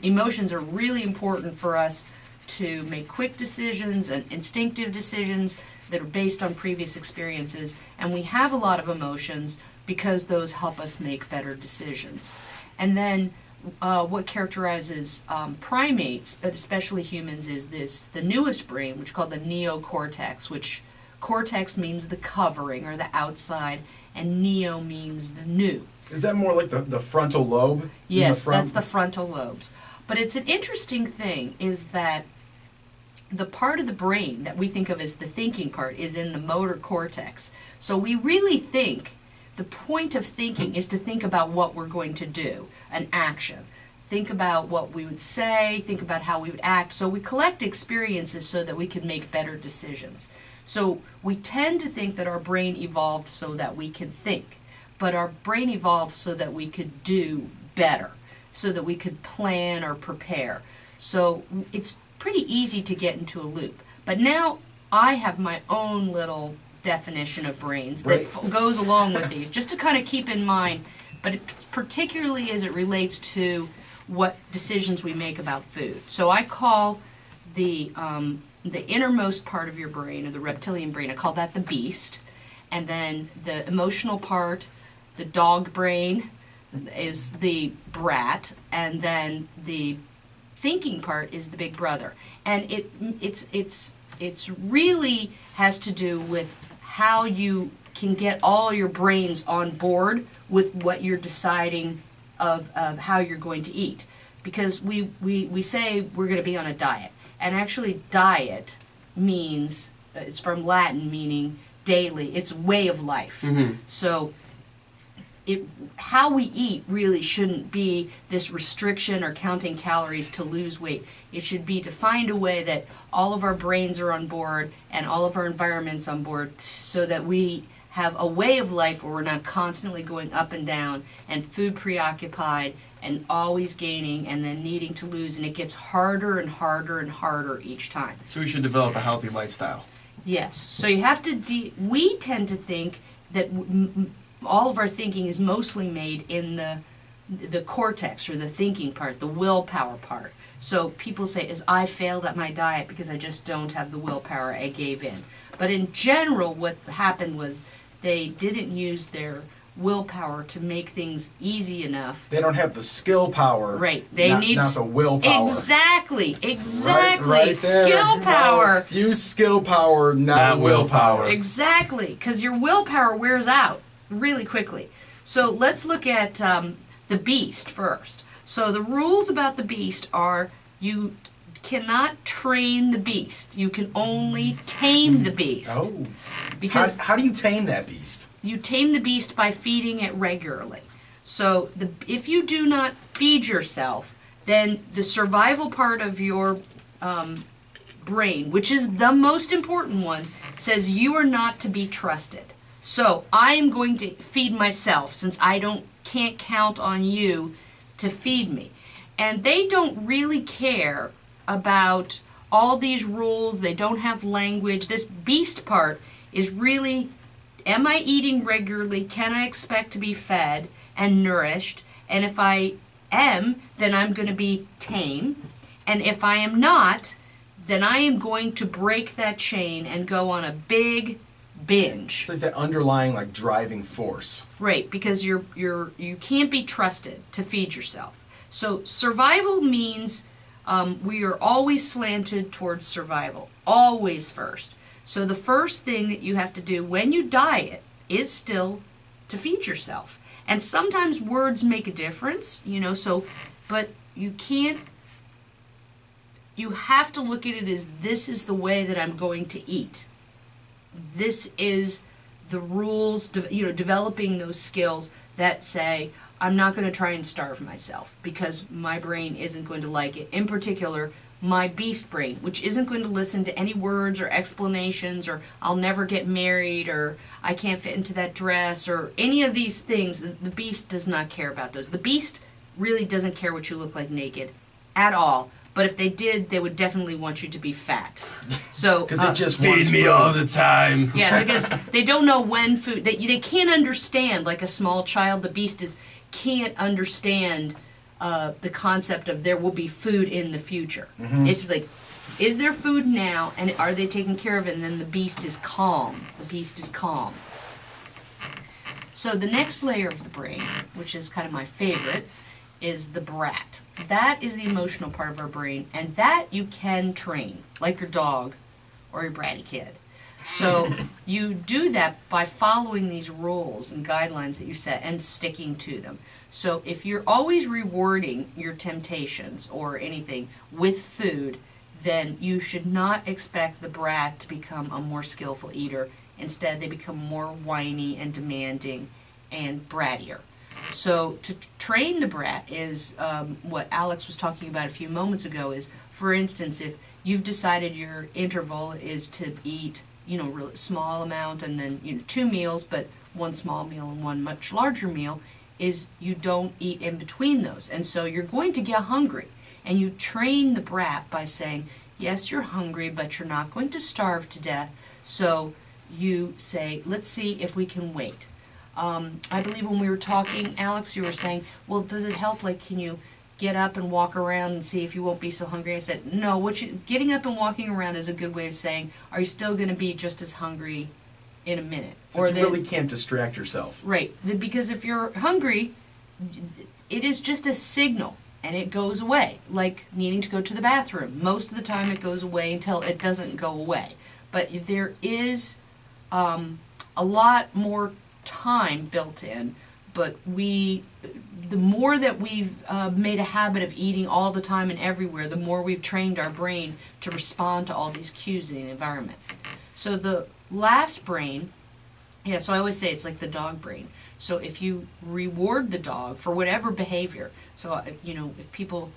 Emotions are really important for us to make quick decisions and instinctive decisions that are based on previous experiences, and we have a lot of emotions because those help us make better decisions. And then what characterizes primates, but especially humans, is the newest brain, which is called the neocortex, which cortex means the covering or the outside, and neo means the new.
Is that more like the frontal lobe?
Yes, that's the frontal lobes. But it's an interesting thing is that the part of the brain that we think of as the thinking part is in the motor cortex. So we really think, the point of thinking is to think about what we're going to do, an action. Think about what we would say, think about how we would act. So we collect experiences so that we can make better decisions. So we tend to think that our brain evolved so that we can think, but our brain evolved so that we could do better, so that we could plan or prepare. So it's pretty easy to get into a loop. But now I have my own little definition of brains that goes along with these, just to kind of keep in mind, but it's particularly as it relates to what decisions we make about food. So I call the innermost part of your brain, or the reptilian brain, I call that the beast. And then the emotional part, the dog brain, is the brat, and then the thinking part is the big brother. And it's really has to do with how you can get all your brains on board with what you're deciding of how you're going to eat. Because we say we're going to be on a diet, and actually diet means, it's from Latin meaning daily, it's way of life. So how we eat really shouldn't be this restriction or counting calories to lose weight. It should be to find a way that all of our brains are on board and all of our environments on board, so that we have a way of life where we're not constantly going up and down and food preoccupied and always gaining and then needing to lose, and it gets harder and harder and harder each time.
So we should develop a healthy lifestyle.
Yes. So you have to we tend to think that all of our thinking is mostly made in the cortex, or the thinking part, the willpower part. So people say, I failed at my diet because I just don't have the willpower, I gave in. But in general, what happened was they didn't use their willpower to make things easy enough.
They don't have the skill power.
Right. They
not,
need
not the willpower.
Exactly.
Right there.
Skill power.
Use skill power, not willpower.
Exactly, because your willpower wears out really quickly. So let's look at the beast first. So the rules about the beast are you cannot train the beast. You can only tame the beast.
Oh.
Because
How do you tame that beast?
you tame the beast by feeding it regularly. So if you do not feed yourself, then the survival part of your brain, which is the most important one, says you are not to be trusted. So I am going to feed myself since I can't count on you to feed me. And they don't really care about all these rules. They don't have language. This beast part is really, am I eating regularly? Can I expect to be fed and nourished? And if I am, then I'm going to be tame. And if I am not, then I am going to break that chain and go on a big binge.
So it's that underlying like driving force.
Right, because you can't be trusted to feed yourself. So survival means we are always slanted towards survival, always first. So the first thing that you have to do when you diet is still to feed yourself. And sometimes words make a difference, but you can't, you have to look at it as this is the way that I'm going to eat. This is the rules, developing those skills that say, I'm not going to try and starve myself because my brain isn't going to like it. In particular, my beast brain, which isn't going to listen to any words or explanations or I'll never get married or I can't fit into that dress or any of these things. The beast does not care about those. The beast really doesn't care what you look like naked at all. But if they did, they would definitely want you to be fat. So
because it just
feed
wants
me
food.
all the time.
Yeah, because they don't know when food. They can't understand like a small child. The beast can't understand the concept of there will be food in the future. Mm-hmm. It's like, is there food now, and are they taking care of it? And then the beast is calm. The beast is calm. So the next layer of the brain, which is kind of my favorite, is the brat. That is the emotional part of our brain, and that you can train, like your dog or your bratty kid. So you do that by following these rules and guidelines that you set and sticking to them. So if you're always rewarding your temptations or anything with food, then you should not expect the brat to become a more skillful eater. Instead, they become more whiny and demanding and brattier. So to train the brat is what Alex was talking about a few moments ago is, for instance, if you've decided your interval is to eat, really small amount and then, 2 meals, but one small meal and one much larger meal, is you don't eat in between those. And so you're going to get hungry. And you train the brat by saying, yes, you're hungry, but you're not going to starve to death. So you say, let's see if we can wait. I believe when we were talking, Alex, you were saying, well, does it help? Like, can you get up and walk around and see if you won't be so hungry? I said, no, getting up and walking around is a good way of saying, are you still going to be just as hungry in a minute?
So you really can't distract yourself.
Right. Because if you're hungry, it is just a signal, and it goes away, like needing to go to the bathroom. Most of the time it goes away until it doesn't go away. But there is a lot more time built in, but the more that we've made a habit of eating all the time and everywhere, the more we've trained our brain to respond to all these cues in the environment. So the last brain, so I always say it's like the dog brain. So if you reward the dog for whatever behavior, so if people,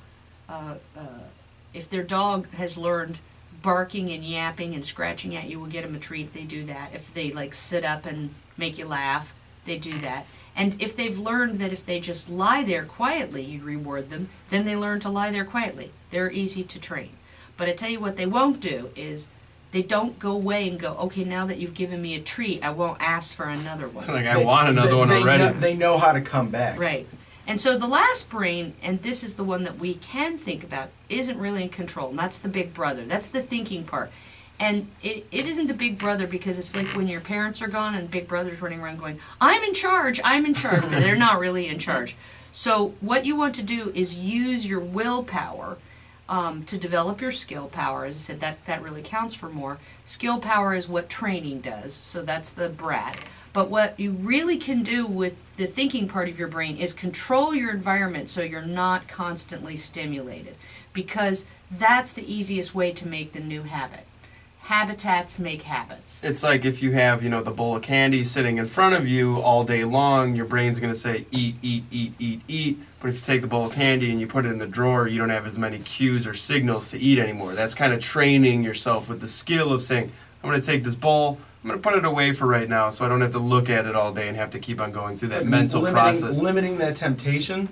if their dog has learned barking and yapping and scratching at you will get them a treat, they do that. If they sit up and make you laugh, they do that. And if they've learned that if they just lie there quietly, you reward them, then they learn to lie there quietly. They're easy to train. But I tell you what they won't do is they don't go away and go, okay, now that you've given me a treat, I won't ask for another one.
Like, I want another one already.
They know how to come back.
Right. And so the last brain, and this is the one that we can think about, isn't really in control. And that's the big brother. That's the thinking part. And it isn't the big brother, because it's like when your parents are gone and big brother's running around going, I'm in charge, but they're not really in charge. So what you want to do is use your willpower to develop your skill power. As I said, that really counts for more. Skill power is what training does, so that's the brat. But what you really can do with the thinking part of your brain is control your environment so you're not constantly stimulated, because that's the easiest way to make the new habit. Habitats make habits.
It's like if you have, the bowl of candy sitting in front of you all day long, your brain's going to say eat, eat, eat, eat, eat. But if you take the bowl of candy and you put it in the drawer, you don't have as many cues or signals to eat anymore. That's kind of training yourself with the skill of saying, I'm going to take this bowl, I'm going to put it away for right now so I don't have to look at it all day and have to keep on going through that mental process.
Limiting that temptation?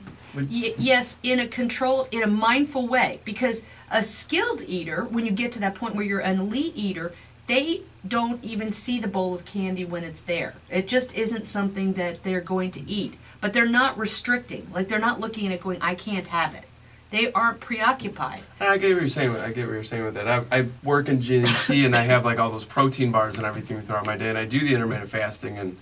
Yes, in a mindful way, because a skilled eater, when you get to that point where you're an elite eater, they don't even see the bowl of candy when it's there. It just isn't something that they're going to eat. But they're not restricting. Like, they're not looking at it going, I can't have it. They aren't preoccupied.
I get what you're saying with that. I work in GNC and I have like all those protein bars and everything throughout my day, and I do the intermittent fasting, and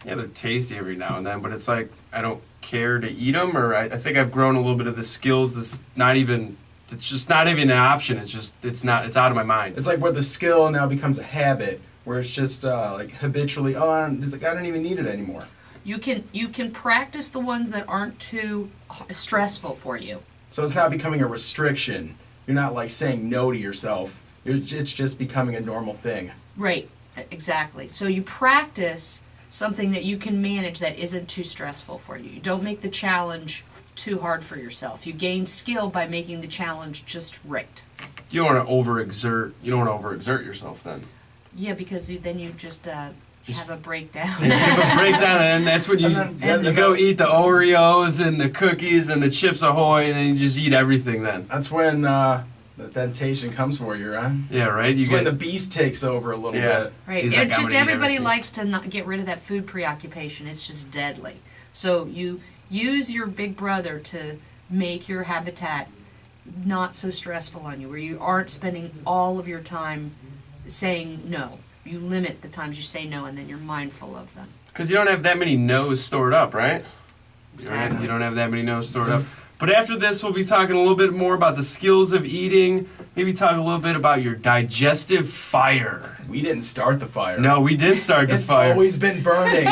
yeah, they're tasty every now and then, but it's like I don't care to eat them, or I think I've grown a little bit of the skills. It's just not even an option. It's out of my mind.
It's like where the skill now becomes a habit, where it's just like habitually, I don't even need it anymore.
You can practice the ones that aren't too stressful for you.
So it's not becoming a restriction. You're not like saying no to yourself. It's just becoming a normal thing.
Right, exactly. So you practice something that you can manage that isn't too stressful for you. You don't make the challenge too hard for yourself. You gain skill by making the challenge just right.
You don't want to overexert. You don't want to overexert yourself then.
Yeah, because then you just have a breakdown.
You have a breakdown, and that's when you go eat the Oreos and the cookies and the Chips Ahoy, and then you just eat everything then.
That's when the temptation comes for you, right?
Yeah, right?
It's when the beast takes over a little bit.
Right.
He's like,
everybody likes to not get rid of that food preoccupation. It's just deadly. So you use your big brother to make your habitat not so stressful on you, where you aren't spending all of your time saying no. You limit the times you say no, and then you're mindful of them.
Because you don't have that many no's stored up, right?
Exactly.
You don't have that many no's stored up. But after this, we'll be talking a little bit more about the skills of eating. Maybe talk a little bit about your digestive fire.
We didn't start the fire.
No, we did start the fire.
It's always been burning.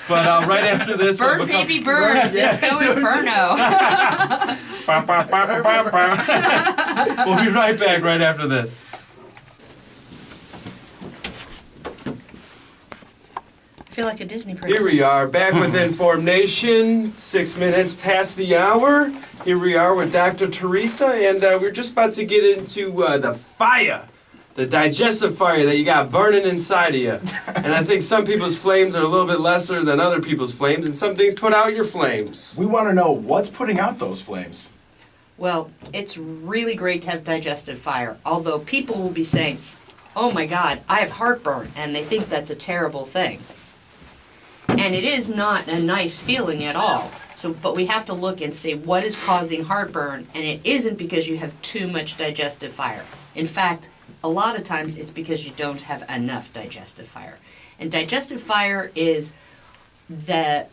But right after this,
burn, baby, burn. Disco Inferno.
We'll be right back right after this.
I feel like a Disney princess.
Here we are, back with InformNation, 6 minutes past the hour. Here we are with Dr. Theresa, and we're just about to get into the fire, the digestive fire that you got burning inside of you. And I think some people's flames are a little bit lesser than other people's flames, and some things put out your flames.
We want to know what's putting out those flames.
Well, it's really great to have digestive fire, although people will be saying, oh my God, I have heartburn, and they think that's a terrible thing. And it is not a nice feeling at all. But we have to look and see what is causing heartburn, and it isn't because you have too much digestive fire. In fact, a lot of times it's because you don't have enough digestive fire. And digestive fire is that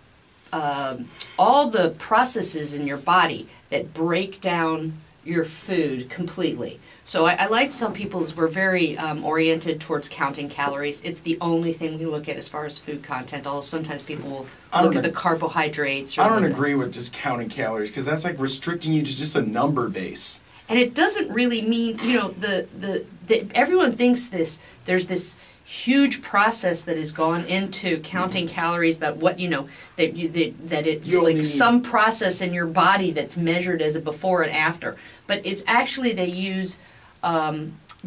all the processes in your body that break down your food completely. So I like to tell people is we're very oriented towards counting calories. It's the only thing we look at as far as food content, although sometimes people will look at the carbohydrates.
I don't agree with just counting calories, because that's like restricting you to just a number base.
And it doesn't really mean, everyone thinks there's this huge process that has gone into counting calories, but what that it's like some process in your body that's measured as a before and after. But it's actually they use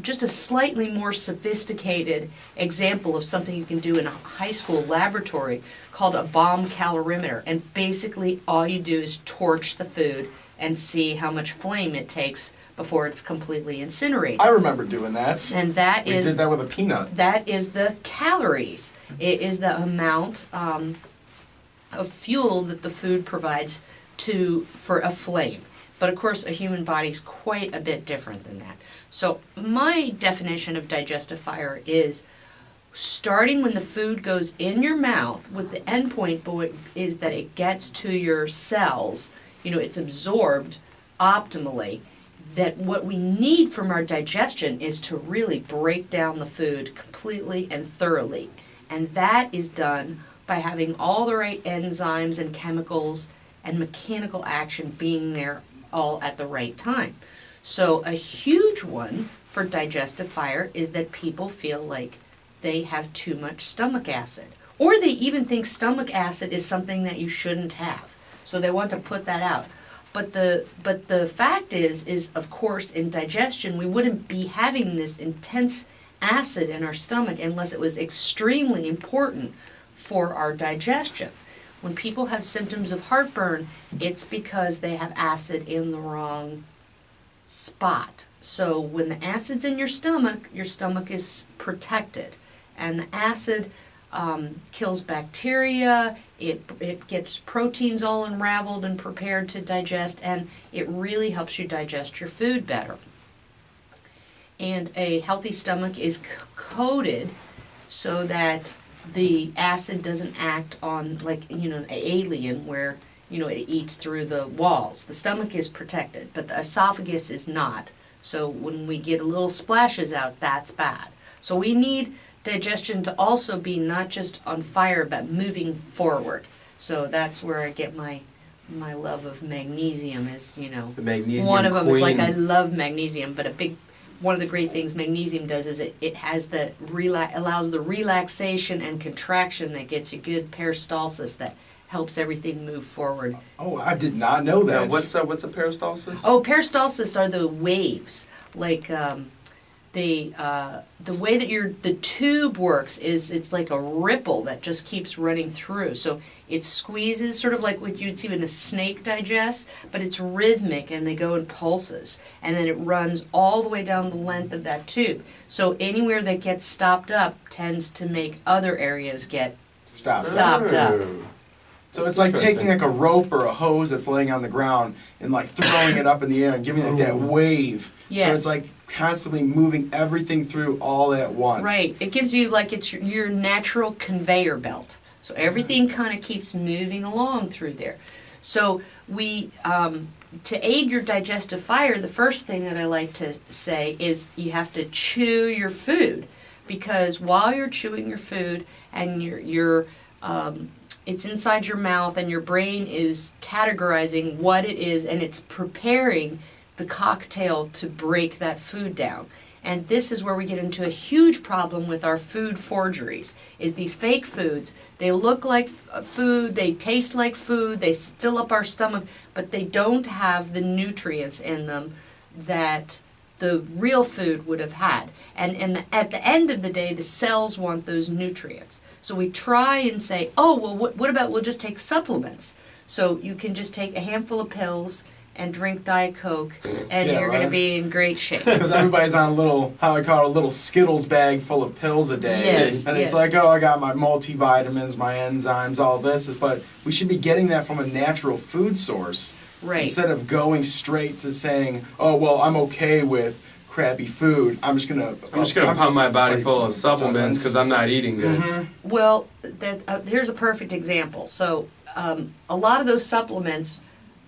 just a slightly more sophisticated example of something you can do in a high school laboratory called a bomb calorimeter. And basically all you do is torch the food and see how much flame it takes before it's completely incinerated.
I remember doing that.
And we
did that with a peanut.
That is the calories. It is the amount of fuel that the food provides for a flame. But of course, a human body's quite a bit different than that. So my definition of digestifier is starting when the food goes in your mouth, with the end point is that it gets to your cells, it's absorbed optimally, that what we need from our digestion is to really break down the food completely and thoroughly. And that is done by having all the right enzymes and chemicals and mechanical action being there all at the right time. So a huge one for digestifier is that people feel like they have too much stomach acid. Or they even think stomach acid is something that you shouldn't have. So they want to put that out. But the fact is of course in digestion we wouldn't be having this intense acid in our stomach unless it was extremely important for our digestion. When people have symptoms of heartburn, it's because they have acid in the wrong spot. So when the acid's in your stomach is protected. And the acid kills bacteria, it gets proteins all unraveled and prepared to digest, and it really helps you digest your food better. And a healthy stomach is coated so that the acid doesn't act on an alien where it eats through the walls. The stomach is protected, but the esophagus is not. So when we get little splashes out, that's bad. So we need digestion to also be not just on fire but moving forward. So that's where I get my love of magnesium is,
The magnesium
one of them is
queen.
I love magnesium, but one of the great things magnesium does is it has allows the relaxation and contraction that gets a good peristalsis that helps everything move forward.
Oh, I did not know that.
Now, what's a peristalsis?
Oh, peristalsis are the waves. The way that the tube works is it's like a ripple that just keeps running through. So it squeezes, sort of like what you'd see when a snake digests, but it's rhythmic and they go in pulses. And then it runs all the way down the length of that tube. So anywhere that gets stopped up tends to make other areas get
Stopped
up.
So it's like taking like a rope or a hose that's laying on the ground and like throwing it up in the air and giving it that wave.
Yes.
So it's like constantly moving everything through all at once.
Right. It gives you it's your natural conveyor belt. So everything kind of keeps moving along through there. So we, to aid your digestive fire, the first thing that I like to say is you have to chew your food, because while you're chewing your food and it's inside your mouth and your brain is categorizing what it is and it's preparing the cocktail to break that food down. And this is where we get into a huge problem with our food forgeries, is these fake foods. They look like food, they taste like food, they fill up our stomach, but they don't have the nutrients in them that the real food would have had. And at the end of the day, the cells want those nutrients. So we try and say, oh, well, what about we'll just take supplements? So you can just take a handful of pills and drink Diet Coke, and you're going to be in great shape.
Because everybody's on a little, how I call it, a little Skittles bag full of pills a day.
Yes,
and
yes.
it's like, oh, I got my multivitamins, my enzymes, all this. But we should be getting that from a natural food source.
Right.
Instead of going straight to saying, oh, well, I'm okay with crappy food. I'm just gonna
pump my body full of supplements because I'm not eating good.
Mm-hmm.
Well, here's a perfect example. So a lot of those supplements,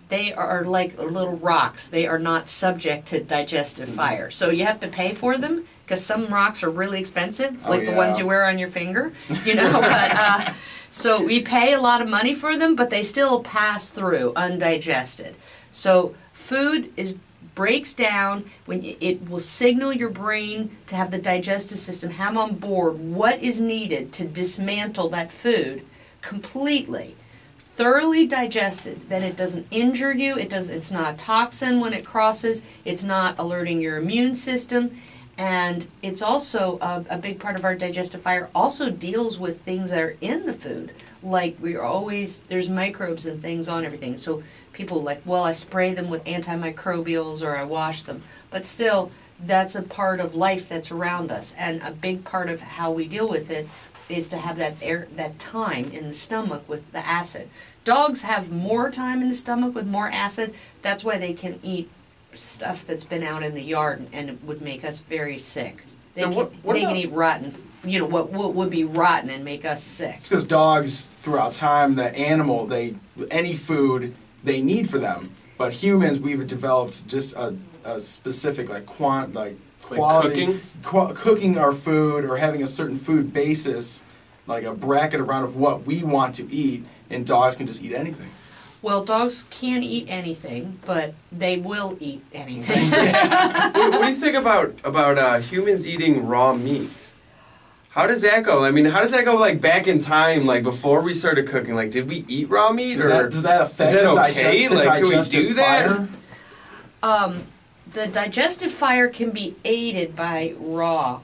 they are like little rocks. They are not subject to digestive fire. So you have to pay for them, because some rocks are really expensive, like the ones you wear on your finger, But so we pay a lot of money for them, but they still pass through undigested. So food breaks down when it will signal your brain to have the digestive system have on board what is needed to dismantle that food completely, thoroughly digested. Then it doesn't injure you. It's not a toxin when it crosses. It's not alerting your immune system. And it's also a big part of our digestive fire also deals with things that are in the food. Like there's microbes and things on everything. So people I spray them with antimicrobials or I wash them. But still, that's a part of life that's around us. And a big part of how we deal with it is to have that time in the stomach with the acid dogs have more time in the stomach with more acid. That's why they can eat stuff that's been out in the yard and it would make us very sick. They
Now,
can,
what
they can
about-
eat rotten, what would be rotten and make us sick.
It's because dogs, throughout time, the animal, any food they need for them. But humans, we've developed just a specific quality
cooking?
Cooking our food or having a certain food basis, like a bracket around of what we want to eat, and dogs can just eat anything.
Well, dogs can eat anything, but they will eat anything.
What do you think about humans eating raw meat? How does that go? I mean, how does that go like back in time, like before we started cooking? Like, did we eat raw meat?
Does that affect
is that
the
okay?
the
Like, can we
digestive
do that?
fire?
The digestive fire can be aided by raw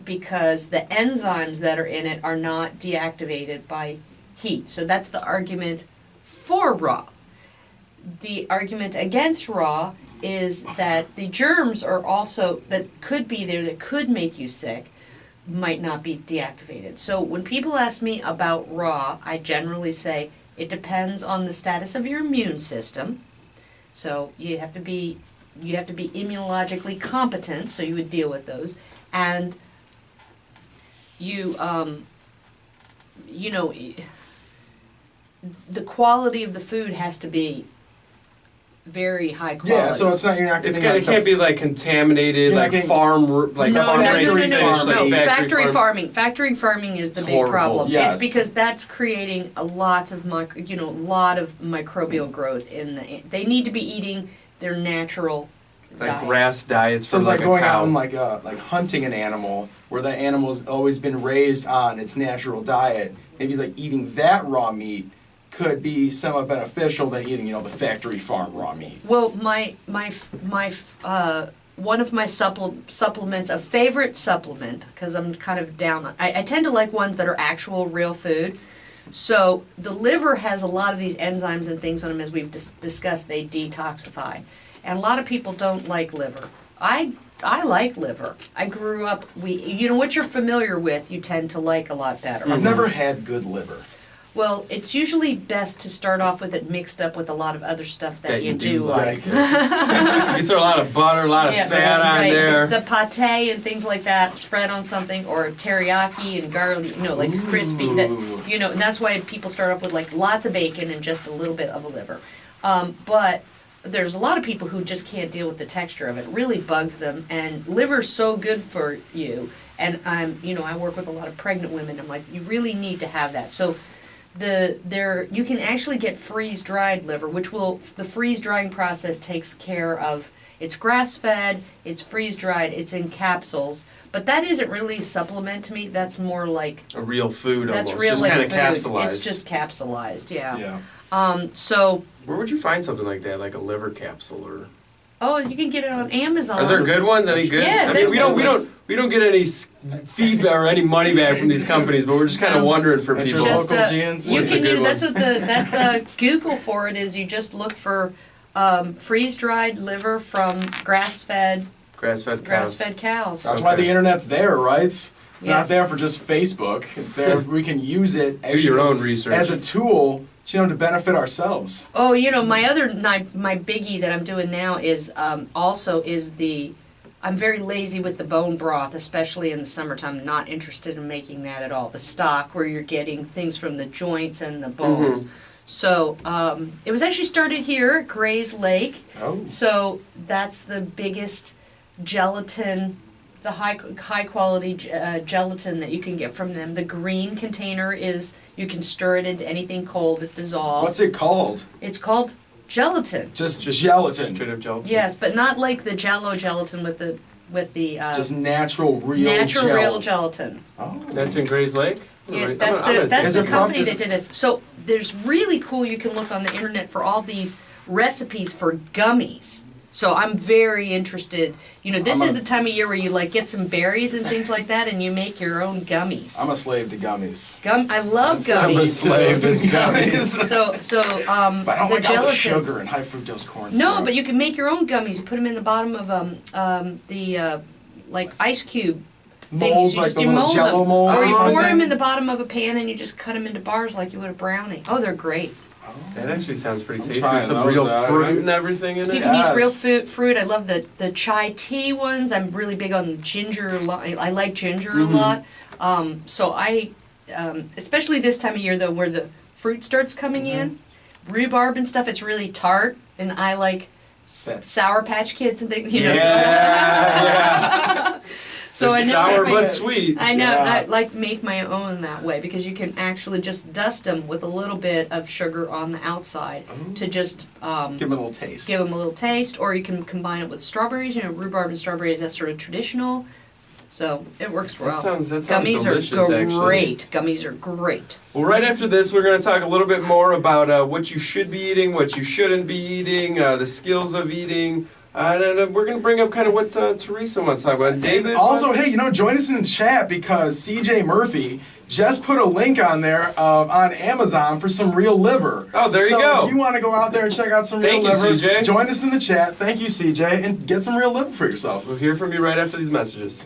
because the enzymes that are in it are not deactivated by heat. So that's the argument for raw. The argument against raw is that the germs are also, that could be there, that could make you sick, might not be deactivated. So when people ask me about raw, I generally say it depends on the status of your immune system. So you have to be immunologically competent, so you would deal with those. And the quality of the food has to be very high quality.
Yeah, so you're not
It's
getting
it can't be like contaminated,
You're
like
not getting-
farm, like
no,
farm
no,
raised
no, no,
fish,
no,
like
no,
factory farm.
farming. Factory farming is the
It's
big
horrible.
problem.
Yes.
It's because that's creating a lot of microbial growth in the. They need to be eating their natural
Like
diet.
grass diets
So
from
it's like
a
going
cow.
out and like hunting an animal where that animal's always been raised on its natural diet. Maybe like eating that raw meat could be somewhat beneficial than eating, the factory farm raw meat.
Well, my one of my supplements, a favorite supplement, because I'm kind of down. I tend to like ones that are actual real food. So the liver has a lot of these enzymes and things on them, as we've discussed. They detoxify, and a lot of people don't like liver. I like liver. I grew up. What you're familiar with, you tend to like a lot better.
I've never had good liver.
Well, it's usually best to start off with it mixed up with a lot of other stuff that you do like.
You throw a lot of butter, a lot of fat on
right.
there.
The pate and things like that spread on something, or teriyaki and garlic, like crispy. That and that's why people start off with like lots of bacon and just a little bit of a liver. But there's a lot of people who just can't deal with the texture of it. It really bugs them, and liver's so good for you. And I work with a lot of pregnant women. I'm like, you really need to have that. So. You can actually get freeze-dried liver, the freeze-drying process takes care of. It's grass-fed, it's freeze-dried, it's in capsules, but that isn't really a supplement to me. That's more like
a real food
that's
almost.
real
Just
like
kind of
food.
capsulized.
It's just capsulized, yeah.
Yeah.
So
where would you find something like that, like a liver capsule or?
you can get it on Amazon.
Are there good ones? Any good?
Yeah,
I mean,
there's
we don't get any feedback or any money back from these companies, but we're just kind of wondering for
At your
people.
Just,
local GNC?
you
What's a
can
good
do that's
one?
that's Google for it is you just look for freeze-dried liver from grass-fed
Grass-fed cows.
cows.
That's why the internet's there, right? It's not
Yes.
there for just Facebook. It's there. We can use it
Do your
as-
own research.
as a tool, to benefit ourselves.
Oh, my biggie that I'm doing now is I'm very lazy with the bone broth, especially in the summertime. I'm not interested in making that at all. The stock where you're getting things from the joints and the bones. So it was actually started here at Gray's Lake.
Oh.
So that's the biggest gelatin, the high quality gelatin that you can get from them. The green container is, you can stir it into anything cold, it dissolves.
What's it called?
It's called gelatin.
Just gelatin.
Straight up gelatin.
Yes, but not like the Jell-O gelatin with the
Just natural, real
natural
gel.
real gelatin.
Oh.
That's in Gray's Lake?
Yeah,
Right.
that's
I'm gonna
the
Is it from-
company
is
that
it-
did this. So there's really cool. You can look on the internet for all these recipes for gummies. So I'm very interested. This is the time of year where you get some berries and things like that, and you make your own gummies.
I'm a slave to gummies.
I love
I'm a
gummies.
slave to gummies.
So
But I don't
the
like all the
gelatin.
sugar and high fructose corn
No,
syrup.
but you can make your own gummies. You put them in the bottom of like ice cube
molds,
things. You
like
just
the
you
little
mold
Jello
them,
molds
or you
or
pour them
something?
in the bottom of a pan and you just cut them into bars like you would a brownie. Oh, they're great.
That actually sounds pretty tasty.
trying
Some
those
real
out,
fruit
right?
and everything in
You
it.
can use real
Yes.
fruit. I love the chai tea ones. I'm really big on the ginger. I like ginger
Mm-hmm.
a lot. So I, especially this time of year though, where the fruit starts coming in, rhubarb and stuff. It's really tart, and I like Sour Patch Kids and things. You know.
Yeah.
So I
They're
know
sour
everybody-
but sweet.
I know.
Yeah.
I like make my own that way because you can actually just dust them with a little bit of sugar on the outside to just
Give them a little taste.
give them a little taste, or you can combine it with strawberries. You know, rhubarb and strawberries, that's sort of traditional. So it works well.
That sounds
Gummies
delicious,
are
actually.
great. Gummies are great.
Well, right after this, we're going to talk a little bit more about what you should be eating, what you shouldn't be eating, the skills of eating. And then we're going to bring up kind of what Theresa wants to talk about. David?
Also, hey, join us in the chat because CJ Murphy just put a link on there on Amazon for some real liver.
Oh, there you
so
go.
if you want to go out there and check out some
Thank
real
you,
liver,
CJ.
join us in the chat. Thank you, CJ, and get some real liver for yourself.
We'll hear from you right after these messages.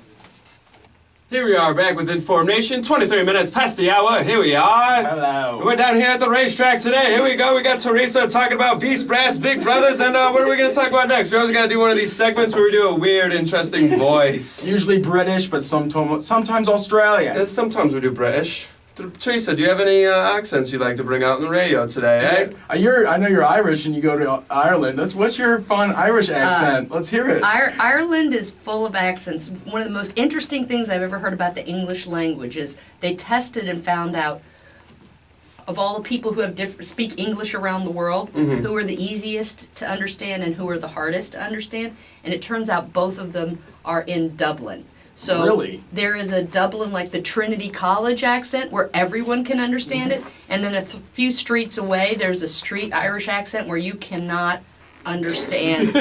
Here we are back with InformNation, 23 minutes past the hour. Here we are.
Hello.
We're down here at the racetrack today. Here we go. We got Theresa talking about Beast Brats, Big Brothers, and what are we going to talk about next? We always got to do one of these segments where we do a weird, interesting voice.
Usually British, but sometimes Australian.
And sometimes we do British. Theresa, do you have any accents you'd like to bring out on the radio today, eh?
I know you're Irish and you go to Ireland. What's your fun Irish accent? Let's hear it.
Ireland is full of accents. One of the most interesting things I've ever heard about the English language is they tested and found out of all the people who have speak English around the world, who are the easiest to understand and who are the hardest to understand. And it turns out both of them are in Dublin. So
Really?
there is a Dublin, like the Trinity College accent, where everyone can understand it. And then a few streets away, there's a street Irish accent where you cannot understand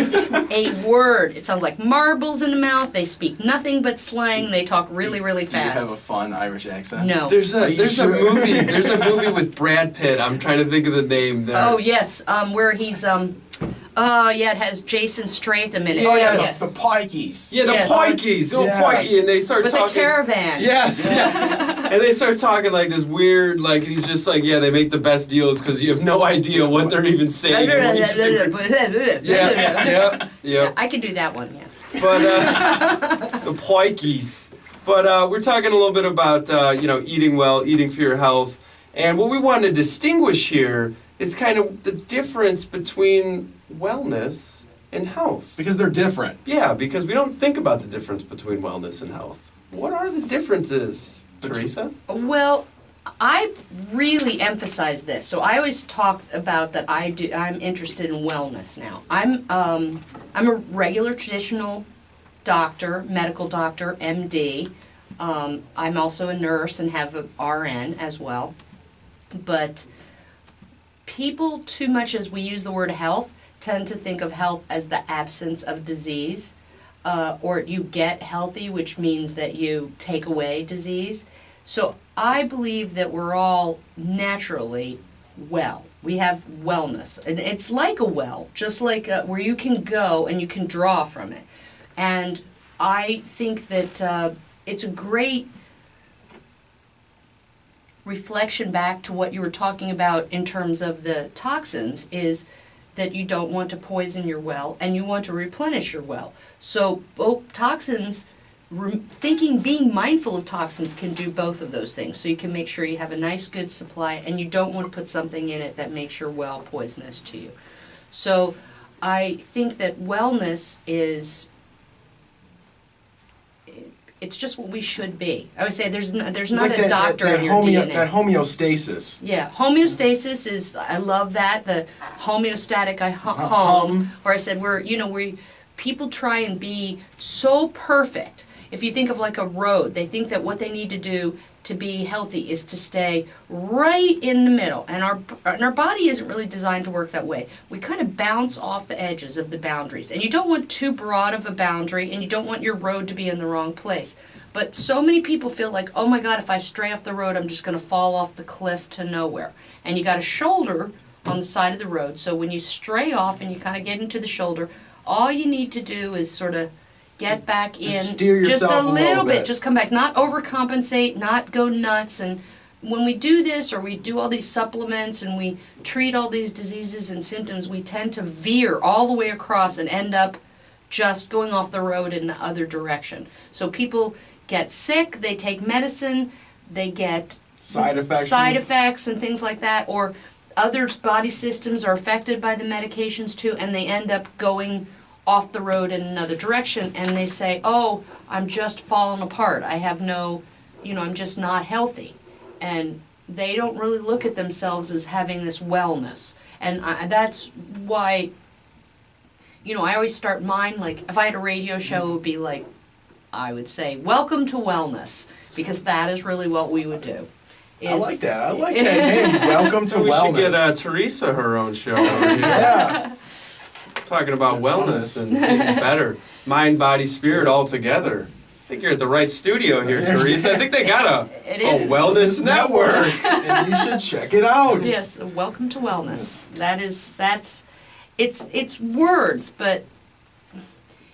a word. It sounds like marbles in the mouth. They speak nothing but slang. They talk really, really
Do you
fast.
have a fun Irish accent?
No.
There's
Are you
a
sure?
movie. There's a movie with Brad Pitt. I'm trying to think of the name there.
Oh yes, where he's it has Jason Statham in it.
Oh yeah,
Yes.
the Pikeys.
Yeah, the
Yes.
Pikeys. Oh,
Yeah.
Pikey, and they start
With
talking.
the caravan.
Yes, yeah. And they start talking like this weird, like he's just like, yeah, they make the best deals because you have no idea what they're even saying. And what you just agree- yeah.
I can do that one. Yeah.
But the Pikeys. But we're talking a little bit about eating well, eating for your health, and what we want to distinguish here is kind of the difference between wellness and health.
Because they're different.
Yeah, because we don't think about the difference between wellness and health. What are the differences, Theresa?
Well, I really emphasize this. So I always talk about that I'm interested in wellness now. I'm a regular traditional doctor, medical doctor, MD. I'm also a nurse and have an RN as well. But people, too much as we use the word health, tend to think of health as the absence of disease. Or you get healthy, which means that you take away disease. So I believe that we're all naturally well. We have wellness. And it's like a well, just like where you can go and you can draw from it. And I think that it's a great reflection back to what you were talking about in terms of the toxins is that you don't want to poison your well and you want to replenish your well. So both toxins, being mindful of toxins can do both of those things. So you can make sure you have a nice good supply and you don't want to put something in it that makes your well poisonous to you. So I think that wellness it's just what we should be. I would say there's not
like
a doctor in your DNA.
That homeostasis.
Yeah, homeostasis is, I love that, the homeostatic hum,
Hum.
where I said people try and be so perfect. If you think of like a road, they think that what they need to do to be healthy is to stay right in the middle. And our body isn't really designed to work that way. We kind of bounce off the edges of the boundaries. And you don't want too broad of a boundary, and you don't want your road to be in the wrong place. But so many people feel like, oh my God, if I stray off the road, I'm just going to fall off the cliff to nowhere. And you got a shoulder on the side of the road. So when you stray off and you kind of get into the shoulder, all you need to do is sort of get back in
steer
just
yourself
a
a
little
little
bit.
bit.
Just come back, not overcompensate, not go nuts, and when we do this, or we do all these supplements and we treat all these diseases and symptoms, we tend to veer all the way across and end up just going off the road in the other direction. So people get sick, they take medicine, they get
Side
effects and things like that, or other body systems are affected by the medications too, and they end up going off the road in another direction, and they say, oh, I'm just falling apart. I have no, I'm just not healthy. And they don't really look at themselves as having this wellness. And that's why, I always start mine, like, if I had a radio show, it would be like, I would say, welcome to wellness, because that is really what we would do.
I like that. I like that name. Welcome to
we
wellness.
should get Theresa her own show.
Yeah.
Talking about wellness and getting better. Mind, body, spirit all together. I think you're at the right studio here, Theresa. I think they got
It
a
is.
wellness network.
And you should check it out.
Yes, welcome to wellness. It's words, but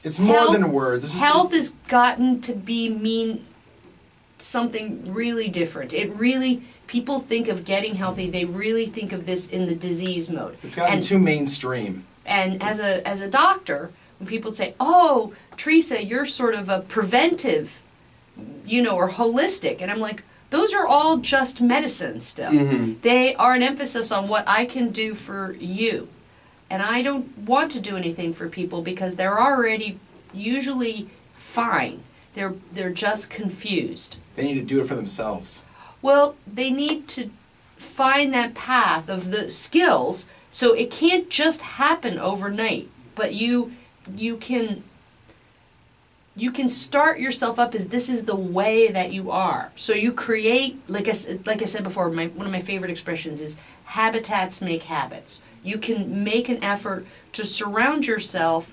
It's more than words. It's just
health has gotten to mean something really different. People think of getting healthy, they really think of this in the disease mode.
It's gotten too mainstream.
And as a doctor, when people say, oh, Theresa, you're sort of a preventive, or holistic, and I'm like, those are all just medicine still.
Mm-hmm.
They are an emphasis on what I can do for you. And I don't want to do anything for people because they're already usually fine. They're just confused.
They need to do it for themselves.
Well, they need to find that path of the skills, so it can't just happen overnight. But you can start yourself up as this is the way that you are. So you create, like I said before, one of my favorite expressions is habitats make habits. You can make an effort to surround yourself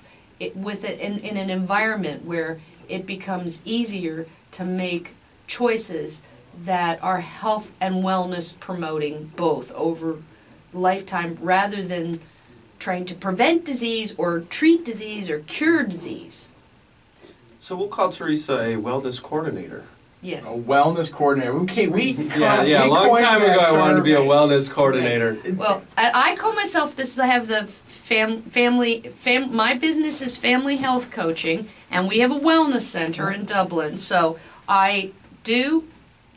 with it in an environment where it becomes easier to make choices that are health and wellness promoting both over lifetime, rather than trying to prevent disease or treat disease or cure disease.
So we'll call Theresa a wellness coordinator.
Yes.
A wellness coordinator. Okay,
Yeah, a long time ago I wanted to be a wellness coordinator.
Well, I call myself this. I have the my business is family health coaching, and we have a wellness center in Dublin. So I do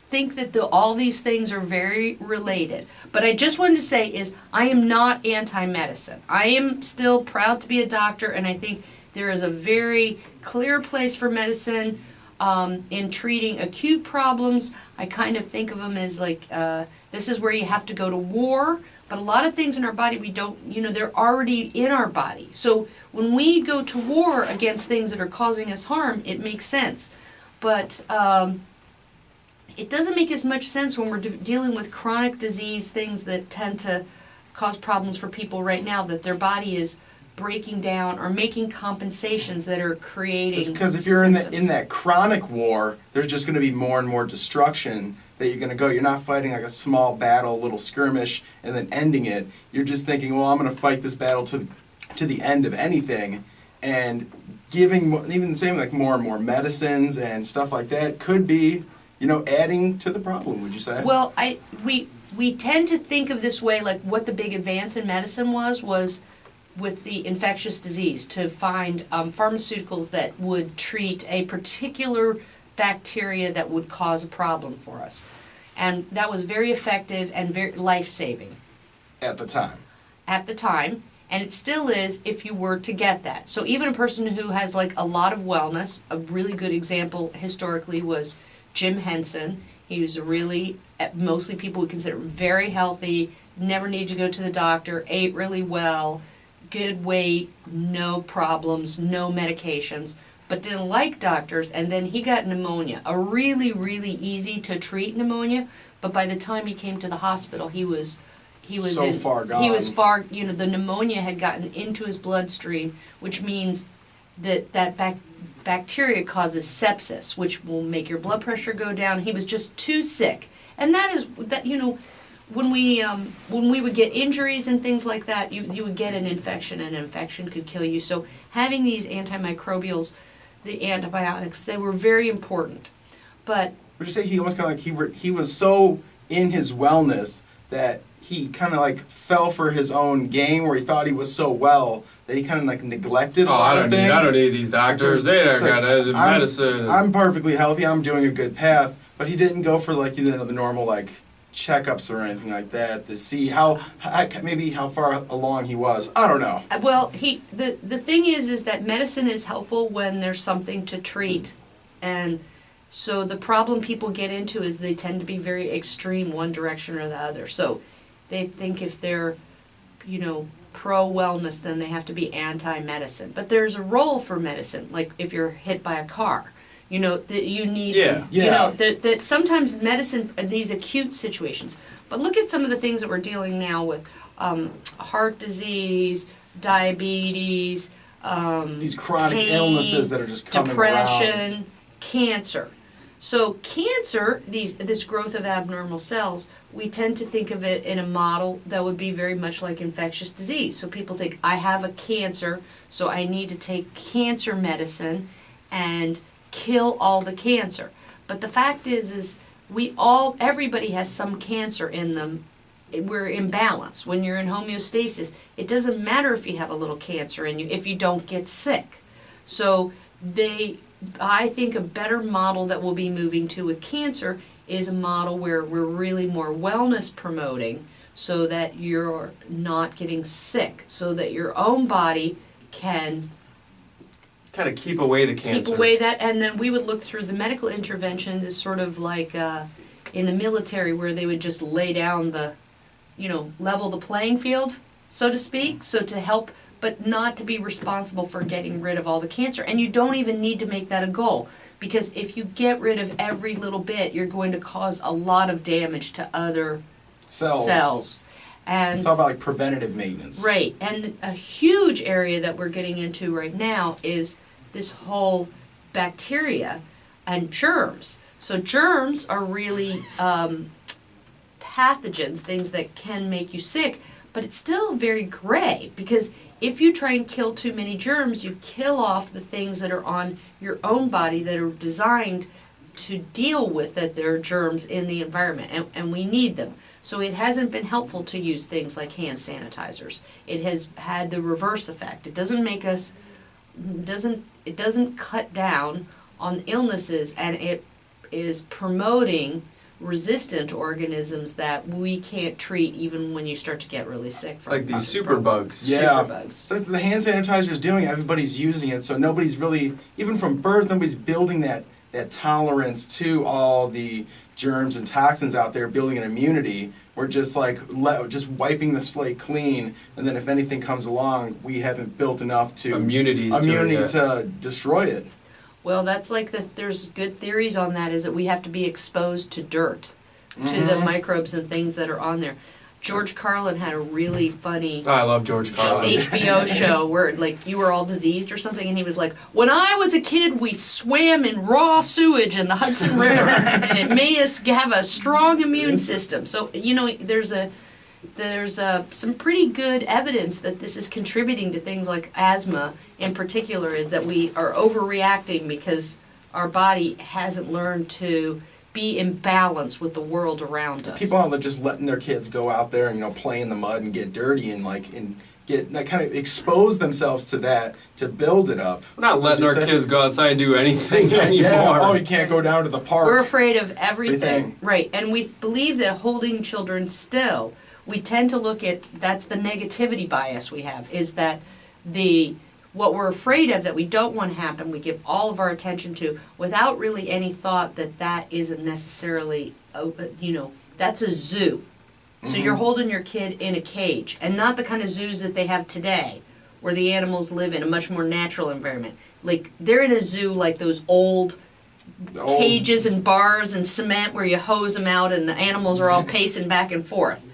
think that all these things are very related. But I just wanted to say is I am not anti-medicine. I am still proud to be a doctor, and I think there is a very clear place for medicine in treating acute problems. I kind of think of them as like, this is where you have to go to war, but a lot of things in our body we don't, they're already in our body. So when we go to war against things that are causing us harm, it makes sense. But it doesn't make as much sense when we're dealing with chronic disease, things that tend to cause problems for people right now, that their body is breaking down or making compensations that are creating.
It's because if you're in that chronic war, there's just going to be more and more destruction that you're going to go. You're not fighting like a small battle, a little skirmish, and then ending it. You're just thinking, well, I'm going to fight this battle to the end of anything, and giving even the same like more and more medicines and stuff like that could be, adding to the problem. Would you say?
Well, we tend to think of this way, like what the big advance in medicine was with the infectious disease, to find pharmaceuticals that would treat a particular bacteria that would cause a problem for us. And that was very effective and very life-saving.
At the time.
And it still is if you were to get that. So even a person who has like a lot of wellness, a really good example historically was Jim Henson. He was mostly people would consider very healthy, never needed to go to the doctor, ate really well, good weight, no problems, no medications, but didn't like doctors, and then he got pneumonia, a really, really easy to treat pneumonia, but by the time he came to the hospital, he was
far gone.
He was far, the pneumonia had gotten into his bloodstream, which means that bacteria causes sepsis, which will make your blood pressure go down. He was just too sick. And when we would get injuries and things like that, you would get an infection, and an infection could kill you. So having these antimicrobials, the antibiotics, they were very important. But
would you say he almost kind of like he was so in his wellness that he kind of like fell for his own game where he thought he was so well that he kind of like neglected a lot of things.
I don't need these doctors. They don't got medicine.
I'm perfectly healthy. I'm doing a good path, but he didn't go for like the normal like checkups or anything like that to see maybe how far along he was. I don't know.
Well, the thing is that medicine is helpful when there's something to treat, and so the problem people get into is they tend to be very extreme one direction or the other. So they think if they're, pro-wellness, then they have to be anti-medicine. But there's a role for medicine, like if you're hit by a car. That you need, that sometimes medicine in these acute situations. But look at some of the things that we're dealing now with heart disease, diabetes,
these chronic
pain,
illnesses that are just coming
depression,
around.
cancer. So cancer, this growth of abnormal cells, we tend to think of it in a model that would be very much like infectious disease. So people think, I have a cancer, so I need to take cancer medicine and kill all the cancer. But the fact is everybody has some cancer in them. We're in balance. When you're in homeostasis, it doesn't matter if you have a little cancer in you if you don't get sick. So I think a better model that we'll be moving to with cancer is a model where we're really more wellness promoting so that you're not getting sick, so that your own body can
kind of keep away the cancer.
Keep away that, and then we would look through the medical interventions as sort of like in the military where they would just lay down level the playing field, so to speak, so to help, but not to be responsible for getting rid of all the cancer. And you don't even need to make that a goal, because if you get rid of every little bit, you're going to cause a lot of damage to other cells. And
it's all about like preventative maintenance.
Right. And a huge area that we're getting into right now is this whole bacteria and germs. So germs are really pathogens, things that can make you sick, but it's still very gray, because if you try and kill too many germs, you kill off the things that are on your own body that are designed to deal with that there are germs in the environment, and we need them. So it hasn't been helpful to use things like hand sanitizers. It has had the reverse effect. It doesn't make us, it doesn't cut down on illnesses, and it is promoting resistant organisms that we can't treat even when you start to get really sick from.
Like these superbugs.
Yeah.
Superbugs.
So the hand sanitizer is doing it, everybody's using it, so nobody's really, even from birth, nobody's building that tolerance to all the germs and toxins out there, building an immunity. We're just just wiping the slate clean, and then if anything comes along, we haven't built enough immunity to destroy it.
Well, that's like there's good theories on that, is that we have to be exposed to dirt, to the microbes and things that are on there. George Carlin had a really funny
I love George Carlin.
HBO show where like you were all diseased or something, and he was like, when I was a kid, we swam in raw sewage in the Hudson River, and it made us have a strong immune system. So, there's some pretty good evidence that this is contributing to things like asthma in particular, is that we are overreacting because our body hasn't learned to be in balance with the world around us.
People are just letting their kids go out there and play in the mud and get dirty and get kind of expose themselves to that to build it up.
We're not letting our kids go outside and do anything anymore.
Yeah, you can't go down to the park.
We're afraid of everything. Right, and we believe that holding children still, we tend to look at, that's the negativity bias we have, is that what we're afraid of that we don't want to happen, we give all of our attention to without really any thought that isn't necessarily, that's a zoo. So you're holding your kid in a cage, and not the kind of zoos that they have today, where the animals live in a much more natural environment. Like, they're in a zoo like those old cages and bars and cement where you hose them out and the animals are all pacing back and forth.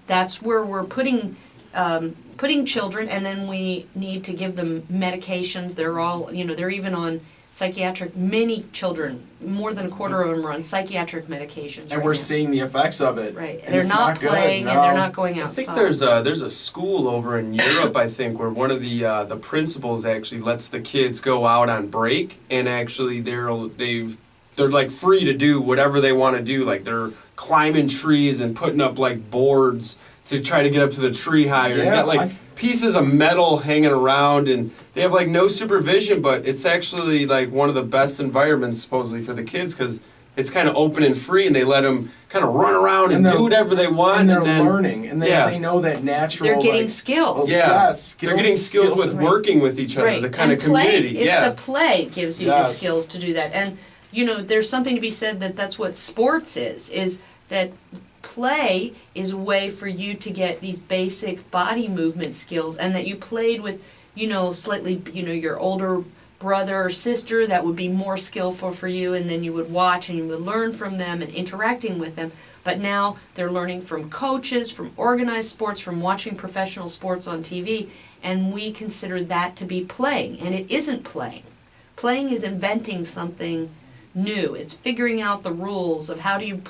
That's where we're putting children, and then we need to give them medications. They're all, they're even on psychiatric, many children, more than a quarter of them are on psychiatric medications.
And we're seeing the effects of it.
Right.
And
they're not playing, and they're not going outside.
I think there's a school over in Europe, I think, where one of the principals actually lets the kids go out on break, and actually they're like free to do whatever they want to do. Like they're climbing trees and putting up like boards to try to get up to the tree higher.
Yeah,
And get like pieces of metal hanging around, and they have like no supervision, but it's actually like one of the best environments supposedly for the kids because it's kind of open and free, and they let them kind of run around and do whatever they want.
And they're
then,
learning, and they know that natural.
They're getting
like,
skills.
They're getting skills with working with each other, the kind
and
of community.
It's the play gives you the skills to do that. And, you know, there's something to be said that's what sports is that play is a way for you to get these basic body movement skills, and that you played with, you know, slightly, you know, your older brother or sister that would be more skillful for you, and then you would watch and you would learn from them and interacting with them. But now they're learning from coaches, from organized sports, from watching professional sports on TV, and we consider that to be playing, and it isn't playing. Playing is inventing something new. It's figuring out the rules of how do you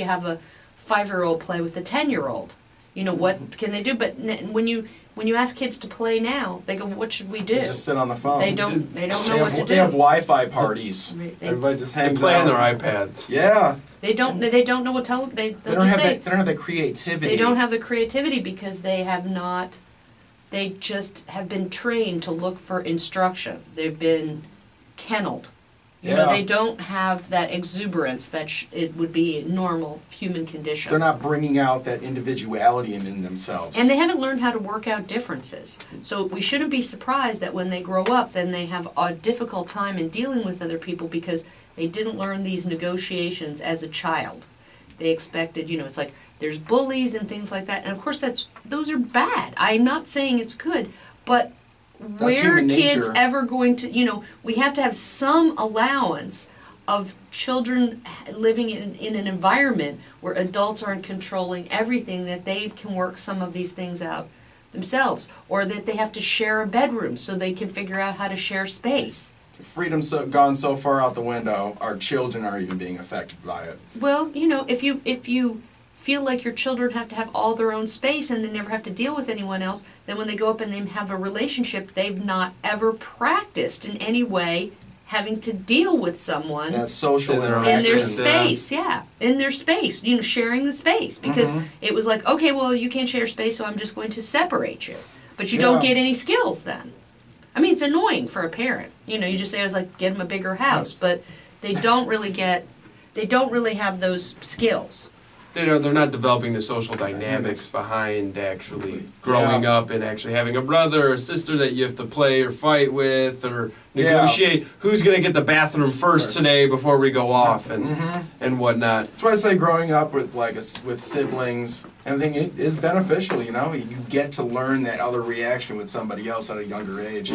have a 5-year-old play with a 10-year-old. You know, what can they do? But when you ask kids to play now, they go, "What should we do?"
They just sit on the phone.
They don't know what to do.
They have Wi-Fi parties. Everybody just hangs
play
out.
on their iPads.
Yeah.
They don't know what to
They don't have the creativity.
They don't have the creativity because they just have been trained to look for instruction. They've been kenneled. You know, they don't have that exuberance that it would be a normal human condition.
They're not bringing out that individuality in themselves.
And they haven't learned how to work out differences. So we shouldn't be surprised that when they grow up, then they have a difficult time in dealing with other people because they didn't learn these negotiations as a child. They expected, you know, it's like there's bullies and things like that. And of course those are bad. I'm not saying it's good, but where kids ever going to, you know, we have to have some allowance of children living in an environment where adults aren't controlling everything, that they can work some of these things out themselves, or that they have to share a bedroom so they can figure out how to share space.
Freedom's gone so far out the window, our children are even being affected by it.
Well, you know, if you feel like your children have to have all their own space and they never have to deal with anyone else, then when they go up and they have a relationship, they've not ever practiced in any way having to deal with someone.
That social interaction.
In their space, in their space, you know, sharing the space. Because it was like, okay, well, you can't share space, so I'm just going to separate you. But you don't get any skills then. I mean, it's annoying for a parent. You know, you just say, I was like, get them a bigger house. But they don't really have those skills.
They're not developing the social dynamics behind actually growing up and actually having a brother or sister that you have to play or fight with or negotiate who's going to get the bathroom first today before we go off and whatnot.
That's why I say growing up with with siblings, everything is beneficial. You know, you get to learn that other reaction with somebody else at a younger age.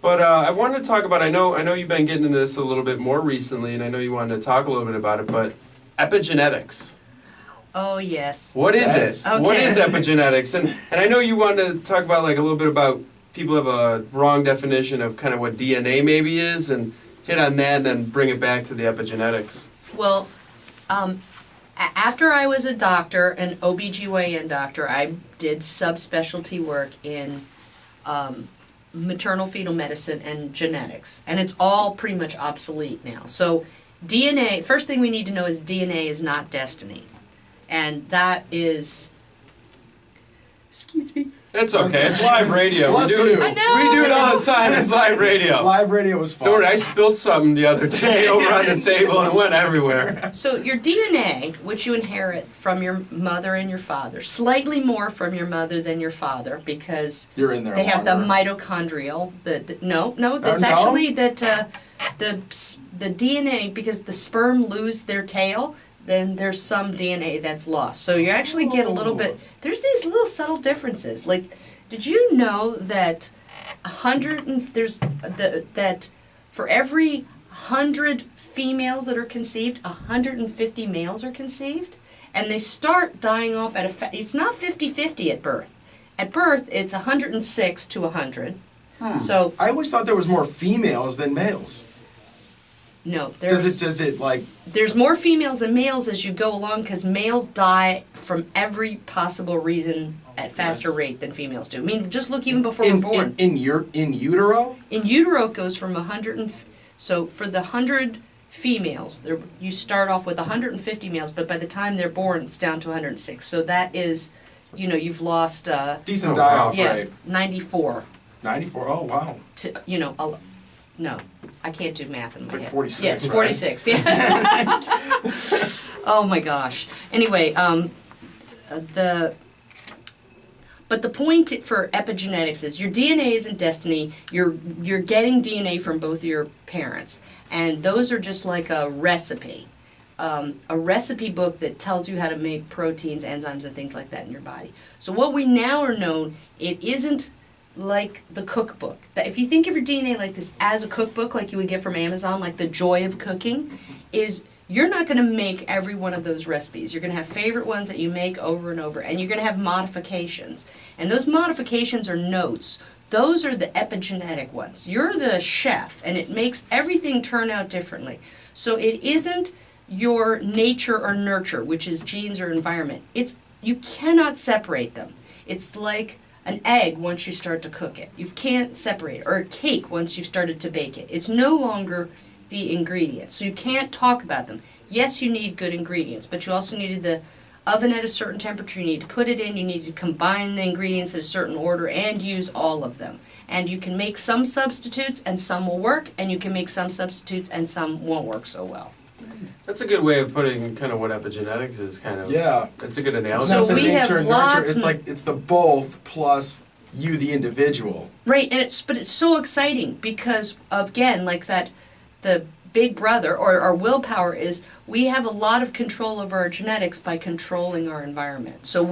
But I wanted to talk about. I know you've been getting into this a little bit more recently, and I know you wanted to talk a little bit about it. But epigenetics.
Oh, yes.
What is it?
Okay.
What is epigenetics? And I know you wanted to talk about like a little bit about people have a wrong definition of kind of what DNA maybe is, and hit on that and then bring it back to the epigenetics.
Well, after I was a doctor, an OBGYN doctor, I did subspecialty work in maternal fetal medicine and genetics. And it's all pretty much obsolete now. So DNA, first thing we need to know is DNA is not destiny. And that is, excuse me.
It's okay. It's live radio.
Bless you.
I know.
We do it all the time. It's live radio.
Live radio was fun.
Don't worry, I spilled something the other day over on the table and it went everywhere.
So your DNA, which you inherit from your mother and your father, slightly more from your mother than your father, because
you're in there
they have the
longer.
mitochondrial. That's actually that the DNA, because the sperm lose their tail, then there's some DNA that's lost. So you actually get a little bit, there's these little subtle differences. Like, did you know that that for every 100 females that are conceived, 150 males are conceived? And they start dying off at it's not 50-50 at birth. At birth, it's 106 to 100. So
I always thought there was more females than males.
no,
Does it like...
There's more females than males as you go along, because males die from every possible reason at faster rate than females do. I mean, just look even before we're born.
In utero?
In utero, it goes from 100 so for the 100 females. You start off with 150 males, but by the time they're born, it's down to 106. So that is, you've lost,
Decent die-off rate.
94.
94? Oh, wow.
No, I can't do math in my
like
head.
46,
Yes,
right?
46, yes. Oh my gosh. Anyway, but the point for epigenetics is your DNA isn't destiny. You're getting DNA from both of your parents, and those are just like a recipe book that tells you how to make proteins, enzymes, and things like that in your body. So what we now are known, it isn't like the cookbook. That if you think of your DNA like this as a cookbook, like you would get from Amazon, like the joy of cooking, is you're not going to make every one of those recipes. You're going to have favorite ones that you make over and over, and you're going to have modifications. And those modifications are notes. Those are the epigenetic ones. You're the chef, and it makes everything turn out differently. So it isn't your nature or nurture, which is genes or environment. You cannot separate them. It's like an egg once you start to cook it. You can't separate it. Or a cake once you've started to bake it. It's no longer the ingredients. So you can't talk about them. Yes, you need good ingredients, but you also needed the oven at a certain temperature. You need to put it in. You need to combine the ingredients in a certain order and use all of them. And you can make some substitutes and some will work, and you can make some substitutes and some won't work so well.
That's a good way of putting kind of what epigenetics is, kind of.
Yeah.
That's a good
It's
analogy.
So
not the
we have
nature and
lots
nurture. It's
m-
like it's the both plus you, the individual.
Right, and it's so exciting because again, like that, the big brother or our willpower is we have a lot of control over our genetics by controlling our environment. So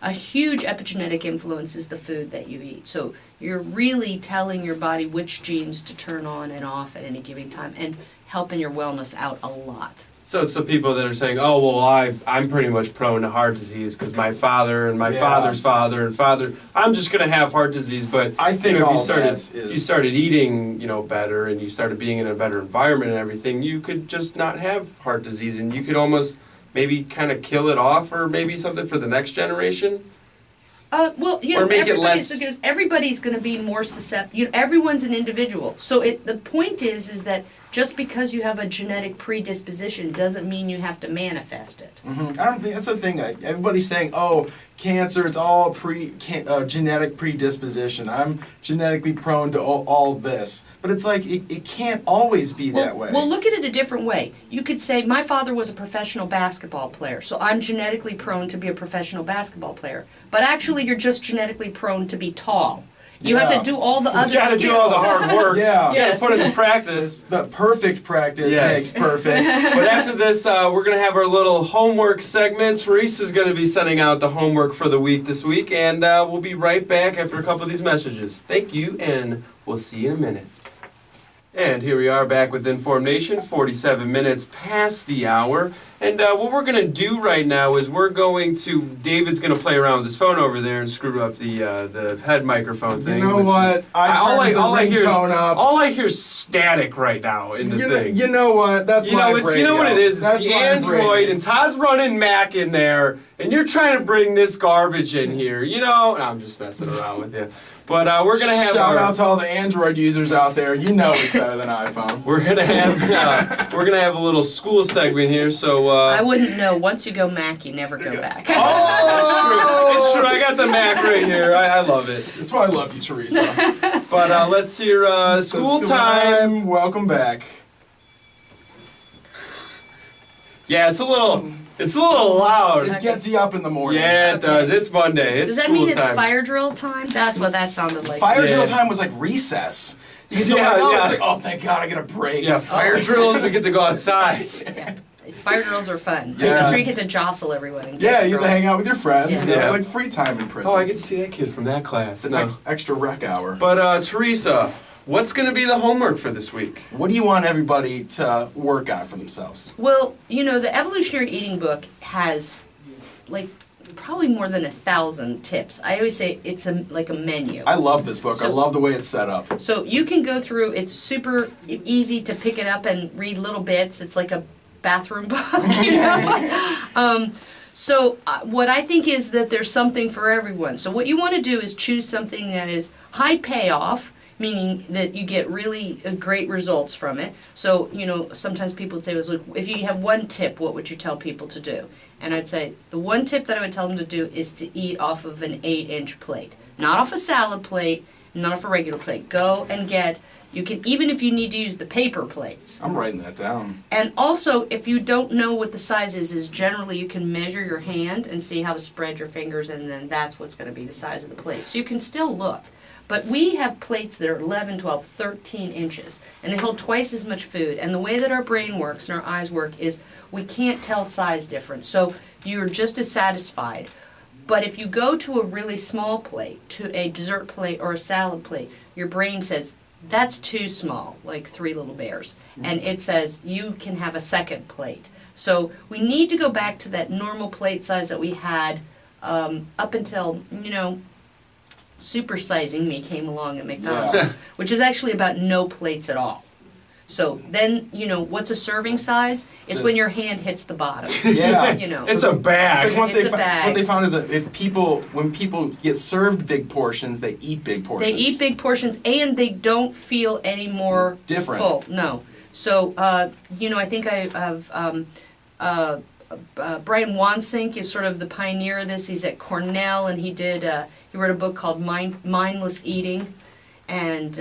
a huge epigenetic influence is the food that you eat. So you're really telling your body which genes to turn on and off at any given time and helping your wellness out a lot.
So it's the people that are saying, oh, well, I'm pretty much prone to heart disease because my father and my
Yeah.
father's father and father, I'm just going to have heart disease. But
I think
if
all that is-
you started eating, better and you started being in a better environment and everything, you could just not have heart disease and you could almost maybe kind of kill it off or maybe something for the next generation.
Well,
Or make it less-
everybody's going to be more susceptible. Everyone's an individual. So the point is that just because you have a genetic predisposition doesn't mean you have to manifest it.
I don't think that's the thing. That everybody's saying, "Oh, cancer, it's all genetic predisposition. I'm genetically prone to all this," but it's like it can't always be that way.
Well, look at it a different way. You could say, my father was a professional basketball player, so I'm genetically prone to be a professional basketball player. But actually, you're just genetically prone to be tall. You have
Yeah.
to do all the other
You got to
skills.
do all the hard work.
Yeah.
You got
Yes.
to put it in practice.
The perfect practice
Yes.
makes perfect.
But after this, we're going to have our little homework segment. Teresa's going to be sending out the homework for the week this week, and we'll be right back after a couple of these messages. Thank you, and we'll see you in a minute. And here we are back with InformNation, 47 minutes past the hour. And what we're going to do right now is David's going to play around with his phone over there and screw up the head microphone thing.
You know
which
what?
is-
I turned the ringtone up.
all I hear is static right now in the thing.
You know what? That's live radio.
You know what it is?
That's
It's the
live
Android,
radio.
and Todd's running Mac in there, and you're trying to bring this garbage in here. No, I'm just messing around with you. But we're gonna have
Shout out to all the Android users out there. You know it's better than iPhone.
we're gonna have a little school segment here. So
I wouldn't know. Once you go Mac, you never go back.
Oh, it's true. I got the Mac right here. I love it.
That's why I love you, Teresa.
But let's hear school time.
Welcome back.
Yeah, it's a little loud.
It gets you up in the morning.
Yeah, it does. It's Monday. It's
Does that
school
mean it's
time.
fire drill time? That's what that sounded like.
Fire
Yeah.
drill time was like recess. You get to
Yeah,
it's
yeah.
like, oh, thank God, I get a break.
Yeah, fire drills. We get to go outside.
Yeah. Fire drills are fun.
Yeah.
That's where you get to jostle everyone. And
Yeah,
get
you get to
drunk.
hang out with your friends.
Yeah.
You know,
Yeah.
It's like free time in prison.
Oh, I get to see that kid from that class.
It's an
No.
extra rec hour.
But Teresa, what's going to be the homework for this week?
What do you want everybody to work on for themselves?
Well, the evolutionary eating book has like probably more than 1,000 tips. I always say it's like a menu.
I love this book. I
So-
love the way it's set up.
So you can go through, it's super easy to pick it up and read little bits. It's like a bathroom book, So what I think is that there's something for everyone. So what you want to do is choose something that is high payoff, meaning that you get really great results from it. So, sometimes people would say, look, if you have one tip, what would you tell people to do? And I'd say, the one tip that I would tell them to do is to eat off of an 8-inch plate. Not off a salad plate, not off a regular plate. Go and get, you can, even if you need to use the paper plates.
I'm writing that down.
And also, if you don't know what the size is generally you can measure your hand and see how to spread your fingers, and then that's what's going to be the size of the plate. So you can still look. But we have plates that are 11, 12, 13 inches, and they hold twice as much food. And the way that our brain works and our eyes work is we can't tell size difference. So you're just as satisfied. But if you go to a really small plate, to a dessert plate or a salad plate, your brain says, that's too small, like 3 little bears. And it says, you can have a second plate. So we need to go back to that normal plate size that we had up until, supersizing me came along at McDonald's,
Yeah.
which is actually about no plates at all. So then, what's a serving size? It's
Just-
when your hand hits the bottom.
Yeah.
It's a bag.
It's like
It's a bag.
what they found is that when people get served big portions, they eat big portions.
They eat big portions and they don't feel any more
Different.
full. No. So, I think Brian Wansink is sort of the pioneer of this. He's at Cornell, and he wrote a book called Mindless Eating, and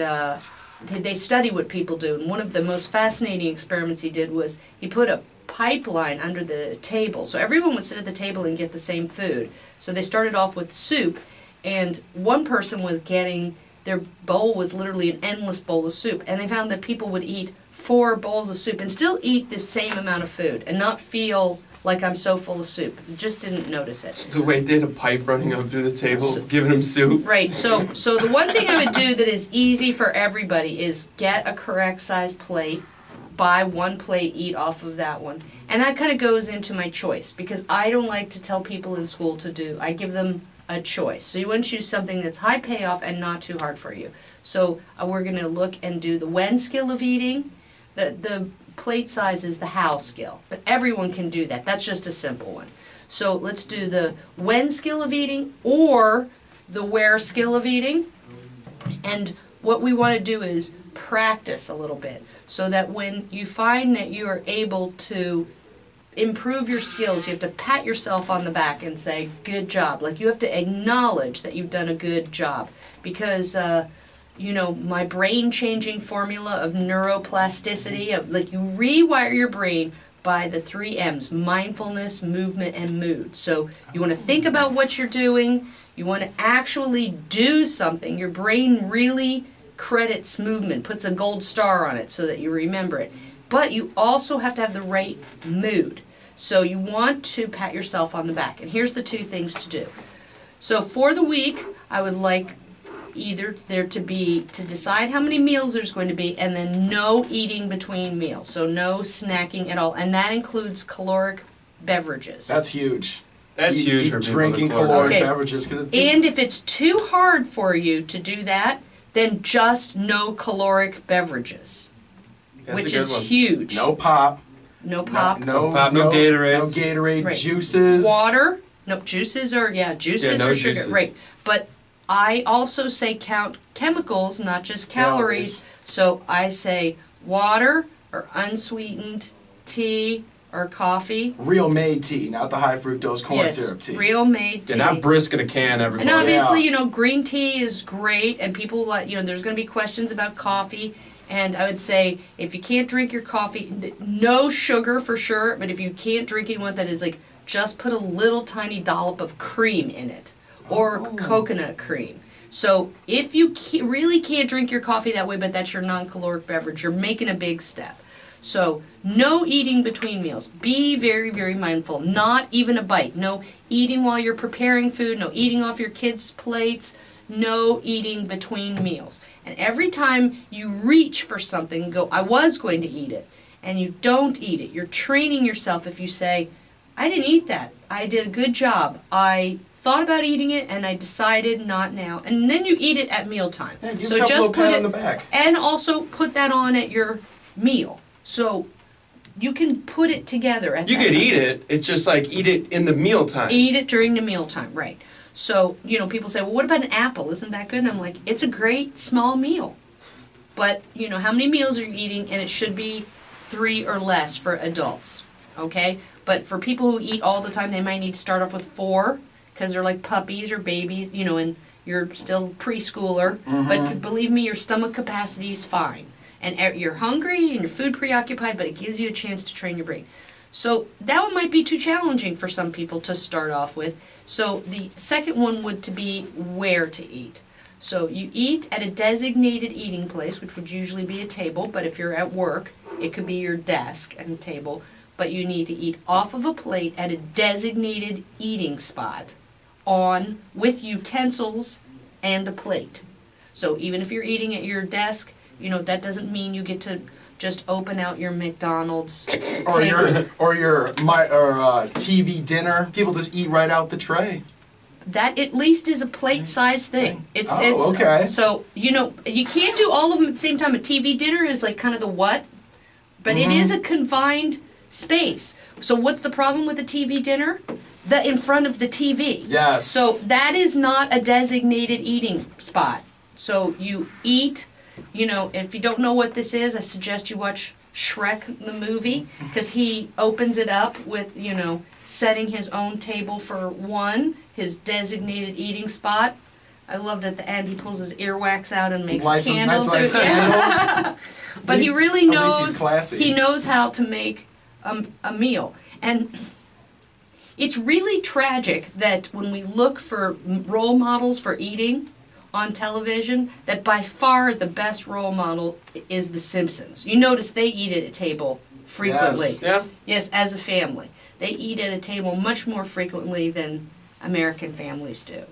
they study what people do. And one of the most fascinating experiments he did was he put a pipeline under the table. So everyone would sit at the table and get the same food. So they started off with soup, and one person was getting, their bowl was literally an endless bowl of soup. And they found that people would eat 4 bowls of soup and still eat the same amount of food and not feel like I'm so full of soup. Just didn't notice it.
The way they had a pipe running up through the table, giving them soup.
Right, so the one thing I would do that is easy for everybody is get a correct size plate, buy one plate, eat off of that one. And that kind of goes into my choice, because I don't like to tell people in school to do. I give them a choice. So you want to choose something that's high payoff and not too hard for you. So we're going to look and do the when skill of eating. The plate size is the how skill, but everyone can do that. That's just a simple one. So let's do the when skill of eating or the where skill of eating. And what we want to do is practice a little bit so that when you find that you are able to improve your skills, you have to pat yourself on the back and say, good job. Like, you have to acknowledge that you've done a good job, because my brain changing formula of neuroplasticity, of like, you rewire your brain by the 3 M's: mindfulness, movement, and mood. So you want to think about what you're doing, you want to actually do something. Your brain really credits movement, puts a gold star on it so that you remember it. But you also have to have the right mood. So you want to pat yourself on the back. And here's the 2 things to do. So for the week, I would like either there to decide how many meals there's going to be, and then no eating between meals. So no snacking at all. And that includes caloric beverages.
That's huge.
That's huge for people
drinking
to caloric.
caloric
Okay.
beverages.
And if it's too hard for you to do that, then just no caloric beverages,
That's
which
a good
is
one.
huge.
No pop.
No pop.
No
pop, no Gatorades.
No Gatorade.
Right.
Juices.
Water. Nope, juices or juices
no
or sugar.
juices.
Right. But I also say count chemicals, not just calories. So I say water or unsweetened tea or coffee.
Real made tea, not the high fructose corn syrup tea.
Real made tea.
Yeah, not brisk in a can, everybody.
And obviously,
Yeah.
green tea is great, and people like, there's going to be questions about coffee. And I would say, if you can't drink your coffee, no sugar for sure, but if you can't drink it, that is like, just put a little tiny dollop of cream in it, or coconut cream. So if you really can't drink your coffee that way, but that's your non-caloric beverage, you're making a big step. So no eating between meals. Be very, very mindful. Not even a bite. No eating while you're preparing food. No eating off your kids' plates. No eating between meals. And every time you reach for something and go, I was going to eat it, and you don't eat it, you're training yourself. If you say, I didn't eat that, I did a good job, I thought about eating it and I decided not now, and then you eat it at mealtime.
Yeah, give
So
yourself a
just
little
put
pat
it
on the back.
and also put that on at your meal. So you can put it together at
You
that
could
time.
eat it. It's just like eat it in the mealtime.
Eat it during the mealtime, right. So, people say, well, what about an apple? Isn't that good? And I'm like, it's a great small meal. But, how many meals are you eating? And it should be 3 or less for adults, okay? But for people who eat all the time, they might need to start off with 4 because they're like puppies or babies, and you're still preschooler. But believe me, your stomach capacity is fine. And you're hungry and you're food preoccupied, but it gives you a chance to train your brain. So that one might be too challenging for some people to start off with. So the second one would to be where to eat. So you eat at a designated eating place, which would usually be a table, but if you're at work, it could be your desk and a table. But you need to eat off of a plate at a designated eating spot with utensils and a plate. So even if you're eating at your desk, that doesn't mean you get to just open out your McDonald's
or your TV dinner. People just eat right out the tray.
That at least is a plate-sized thing. It's
okay.
So you can't do all of them at the same time. A TV dinner is like kind of the what, but it is a confined space. So what's the problem with a TV dinner? The in front of the TV.
Yes.
So that is not a designated eating spot. So you eat. If you don't know what this is, I suggest you watch Shrek the movie, because he opens it up with, setting his own table for one, his designated eating spot. I loved at the end, he pulls his earwax out and makes candles. But he really knows, he knows how to make a meal. And it's really tragic that when we look for role models for eating on television, that by far the best role model is The Simpsons. You notice they eat at a table frequently.
Yes.
Yeah.
Yes, as a family. They eat at a table much more frequently than American families do,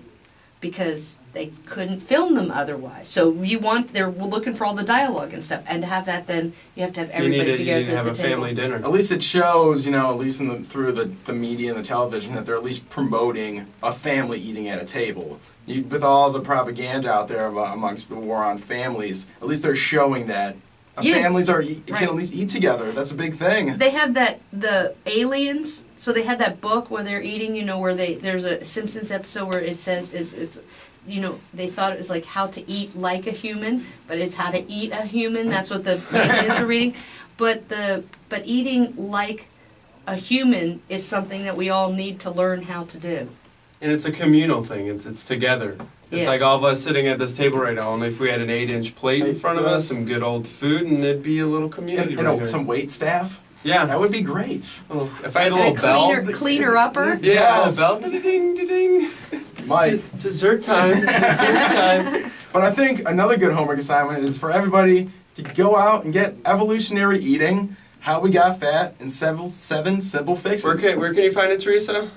because they couldn't film them otherwise. So they're looking for all the dialogue and stuff, and to have that, then you have to have everybody together
you need to have
at the
a
table.
family dinner.
At least it shows, at least through the media and the television, that they're at least promoting a family eating at a table. With all the propaganda out there amongst the war on families, at least they're showing that families can at least eat together. That's a big thing.
They have the aliens. So they had that book where they're eating. Where there's a Simpsons episode where it says it's they thought it was like how to eat like a human, but it's how to eat a human. That's what the aliens were reading. But eating like a human is something that we all need to learn how to do.
And it's a communal thing. It's together. It's
Yes.
like all of us sitting at this table right now, and if we had an 8-inch plate in front of us, some good old food, and it'd be a little community
And
right here.
some wait staff.
Yeah.
That would be great.
Oh, if I had a little bell.
Cleaner upper.
Yeah,
Yes.
a little bell. Ding, ding, ding.
Mike.
Dessert time. Dessert time.
But I think another good homework assignment is for everybody to go out and get Evolutionary Eating, How We Got Fat, and 7 Simple Fixes.
Where can you find it, Theresa?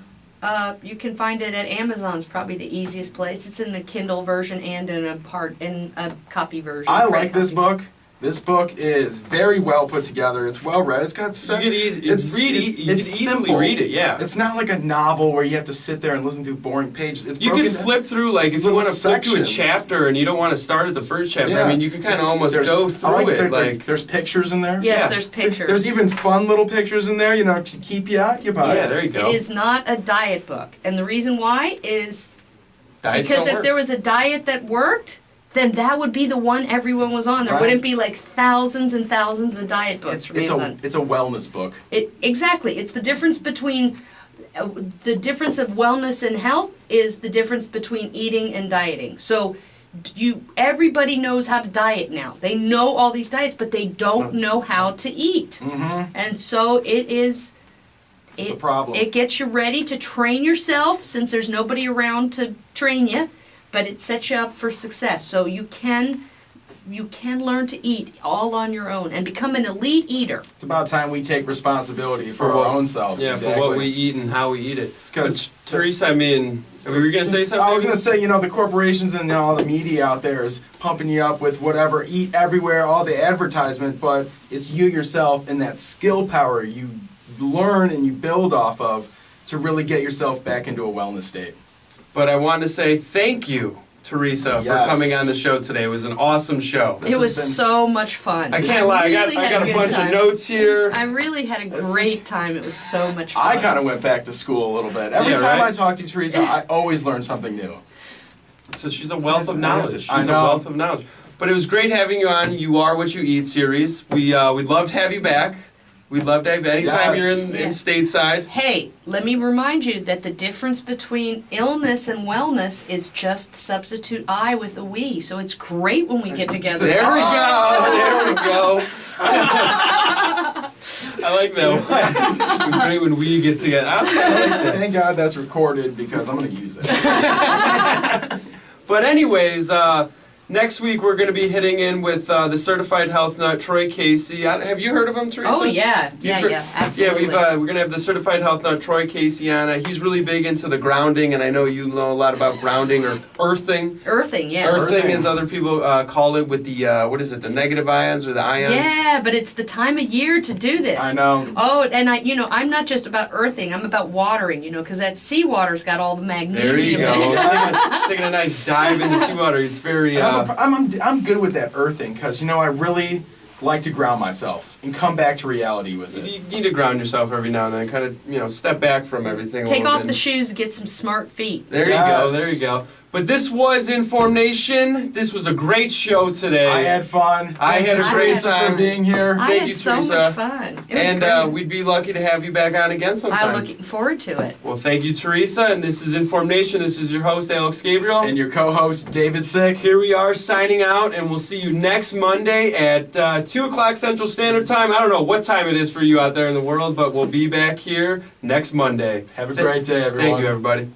You can find it at Amazon's probably the easiest place. It's in the Kindle version and in a copy version.
I
print
like this
copy.
book. This book is very well put together. It's well read. It's got
You could easily read it, yeah.
It's not like a novel where you have to sit there and listen to boring pages. It's
You
broken
can
down.
flip through, like, if you
little
want to flip to a
sections.
chapter and you don't want to start at the first chapter,
Yeah.
I mean, you can kind of almost
There's-
go
I
through it.
There's pictures in there.
Yes,
Yeah.
there's pictures.
There's even fun little pictures in there, to keep you occupied.
Yeah, there you go.
It is not a diet book. And the reason why is
Diets
because
don't
if
work.
there was a diet that worked, then that would be the one everyone was on. There
Right.
wouldn't be like thousands and thousands of diet books from Amazon.
It's a wellness book.
Exactly. It's the difference between the difference of wellness and health is the difference between eating and dieting. So everybody knows how to diet now. They know all these diets, but they don't know how to eat.
Mm-hmm.
And so it's
a problem.
It gets you ready to train yourself since there's nobody around to train you, but it sets you up for success. So you can learn to eat all on your own and become an elite eater.
It's about time we take responsibility for
what-
our own selves.
Yeah,
exactly.
for what we eat and how we eat it.
'Cause-
But, Teresa, I mean, were you going to say something?
I was going to say, the corporations and all the media out there is pumping you up with whatever, eat everywhere, all the advertisement, but it's you yourself and that skill power you learn and you build off of to really get yourself back into a wellness state.
But I want to say thank you, Teresa,
Yes.
for coming on the show today. It was an awesome show.
This
It was
has been-
so much fun.
I can't lie.
really
I
had
got a
good
bunch
time.
of notes here.
I really had a great time. It was so much fun.
I kind of went back to school a little bit. Every
Yeah,
time
right?
I talk to Teresa, I always learn something new.
So she's a wealth of knowledge. She's
I
a
know.
wealth of knowledge. But it was great having you on You Are What You Eat series. We'd love to have you back. We'd love to have you anytime
Yes.
you're in stateside.
Hey, let me remind you that the difference between illness and wellness is just substitute I with a we. So it's great when we get together.
There we go. There we go. I like that. It's great when we get together. I like that.
Thank God that's recorded because I'm going to use it.
But anyways, next week we're going to be hitting in with the certified health nut Troy Casey. Have you heard of him, Theresa?
Oh yeah, absolutely.
Yeah, we're going to have the certified health nut Troy Casey on. He's really big into the grounding, and I know you know a lot about grounding or earthing.
Earthing, yeah.
Earthing, as other people call it, with the the negative ions or the ions.
Yeah, but it's the time of year to do this.
I know.
Oh, and I'm not just about earthing. I'm about watering. Because that seawater's got all the magnesium.
There you
in
go.
it.
Taking a nice dive into seawater. It's very.
I'm good with that earthing because I really like to ground myself and come back to reality with it.
You need to ground yourself every now and then. Kind of step back from everything.
Take
a little
off
bit.
the shoes and get some smart feet.
There
Yes.
you go. There you go. But this was InformNation. This was a great show today.
I had fun.
I had a
Thank you,
great
Teresa,
time.
for being here.
I
Thank
had
you,
so
Theresa.
much fun. It was
And
great.
we'd be lucky to have you back on again sometime.
I'm looking forward to it.
Well, thank you, Theresa. And this is InformNation. This is your host, Alex Gabriel.
And your co-host, David Sick.
Here we are signing out, and we'll see you next Monday at 2 o'clock Central Standard Time. I don't know what time it is for you out there in the world, but we'll be back here next Monday.
Have a great day, everyone.
Thank you, everybody.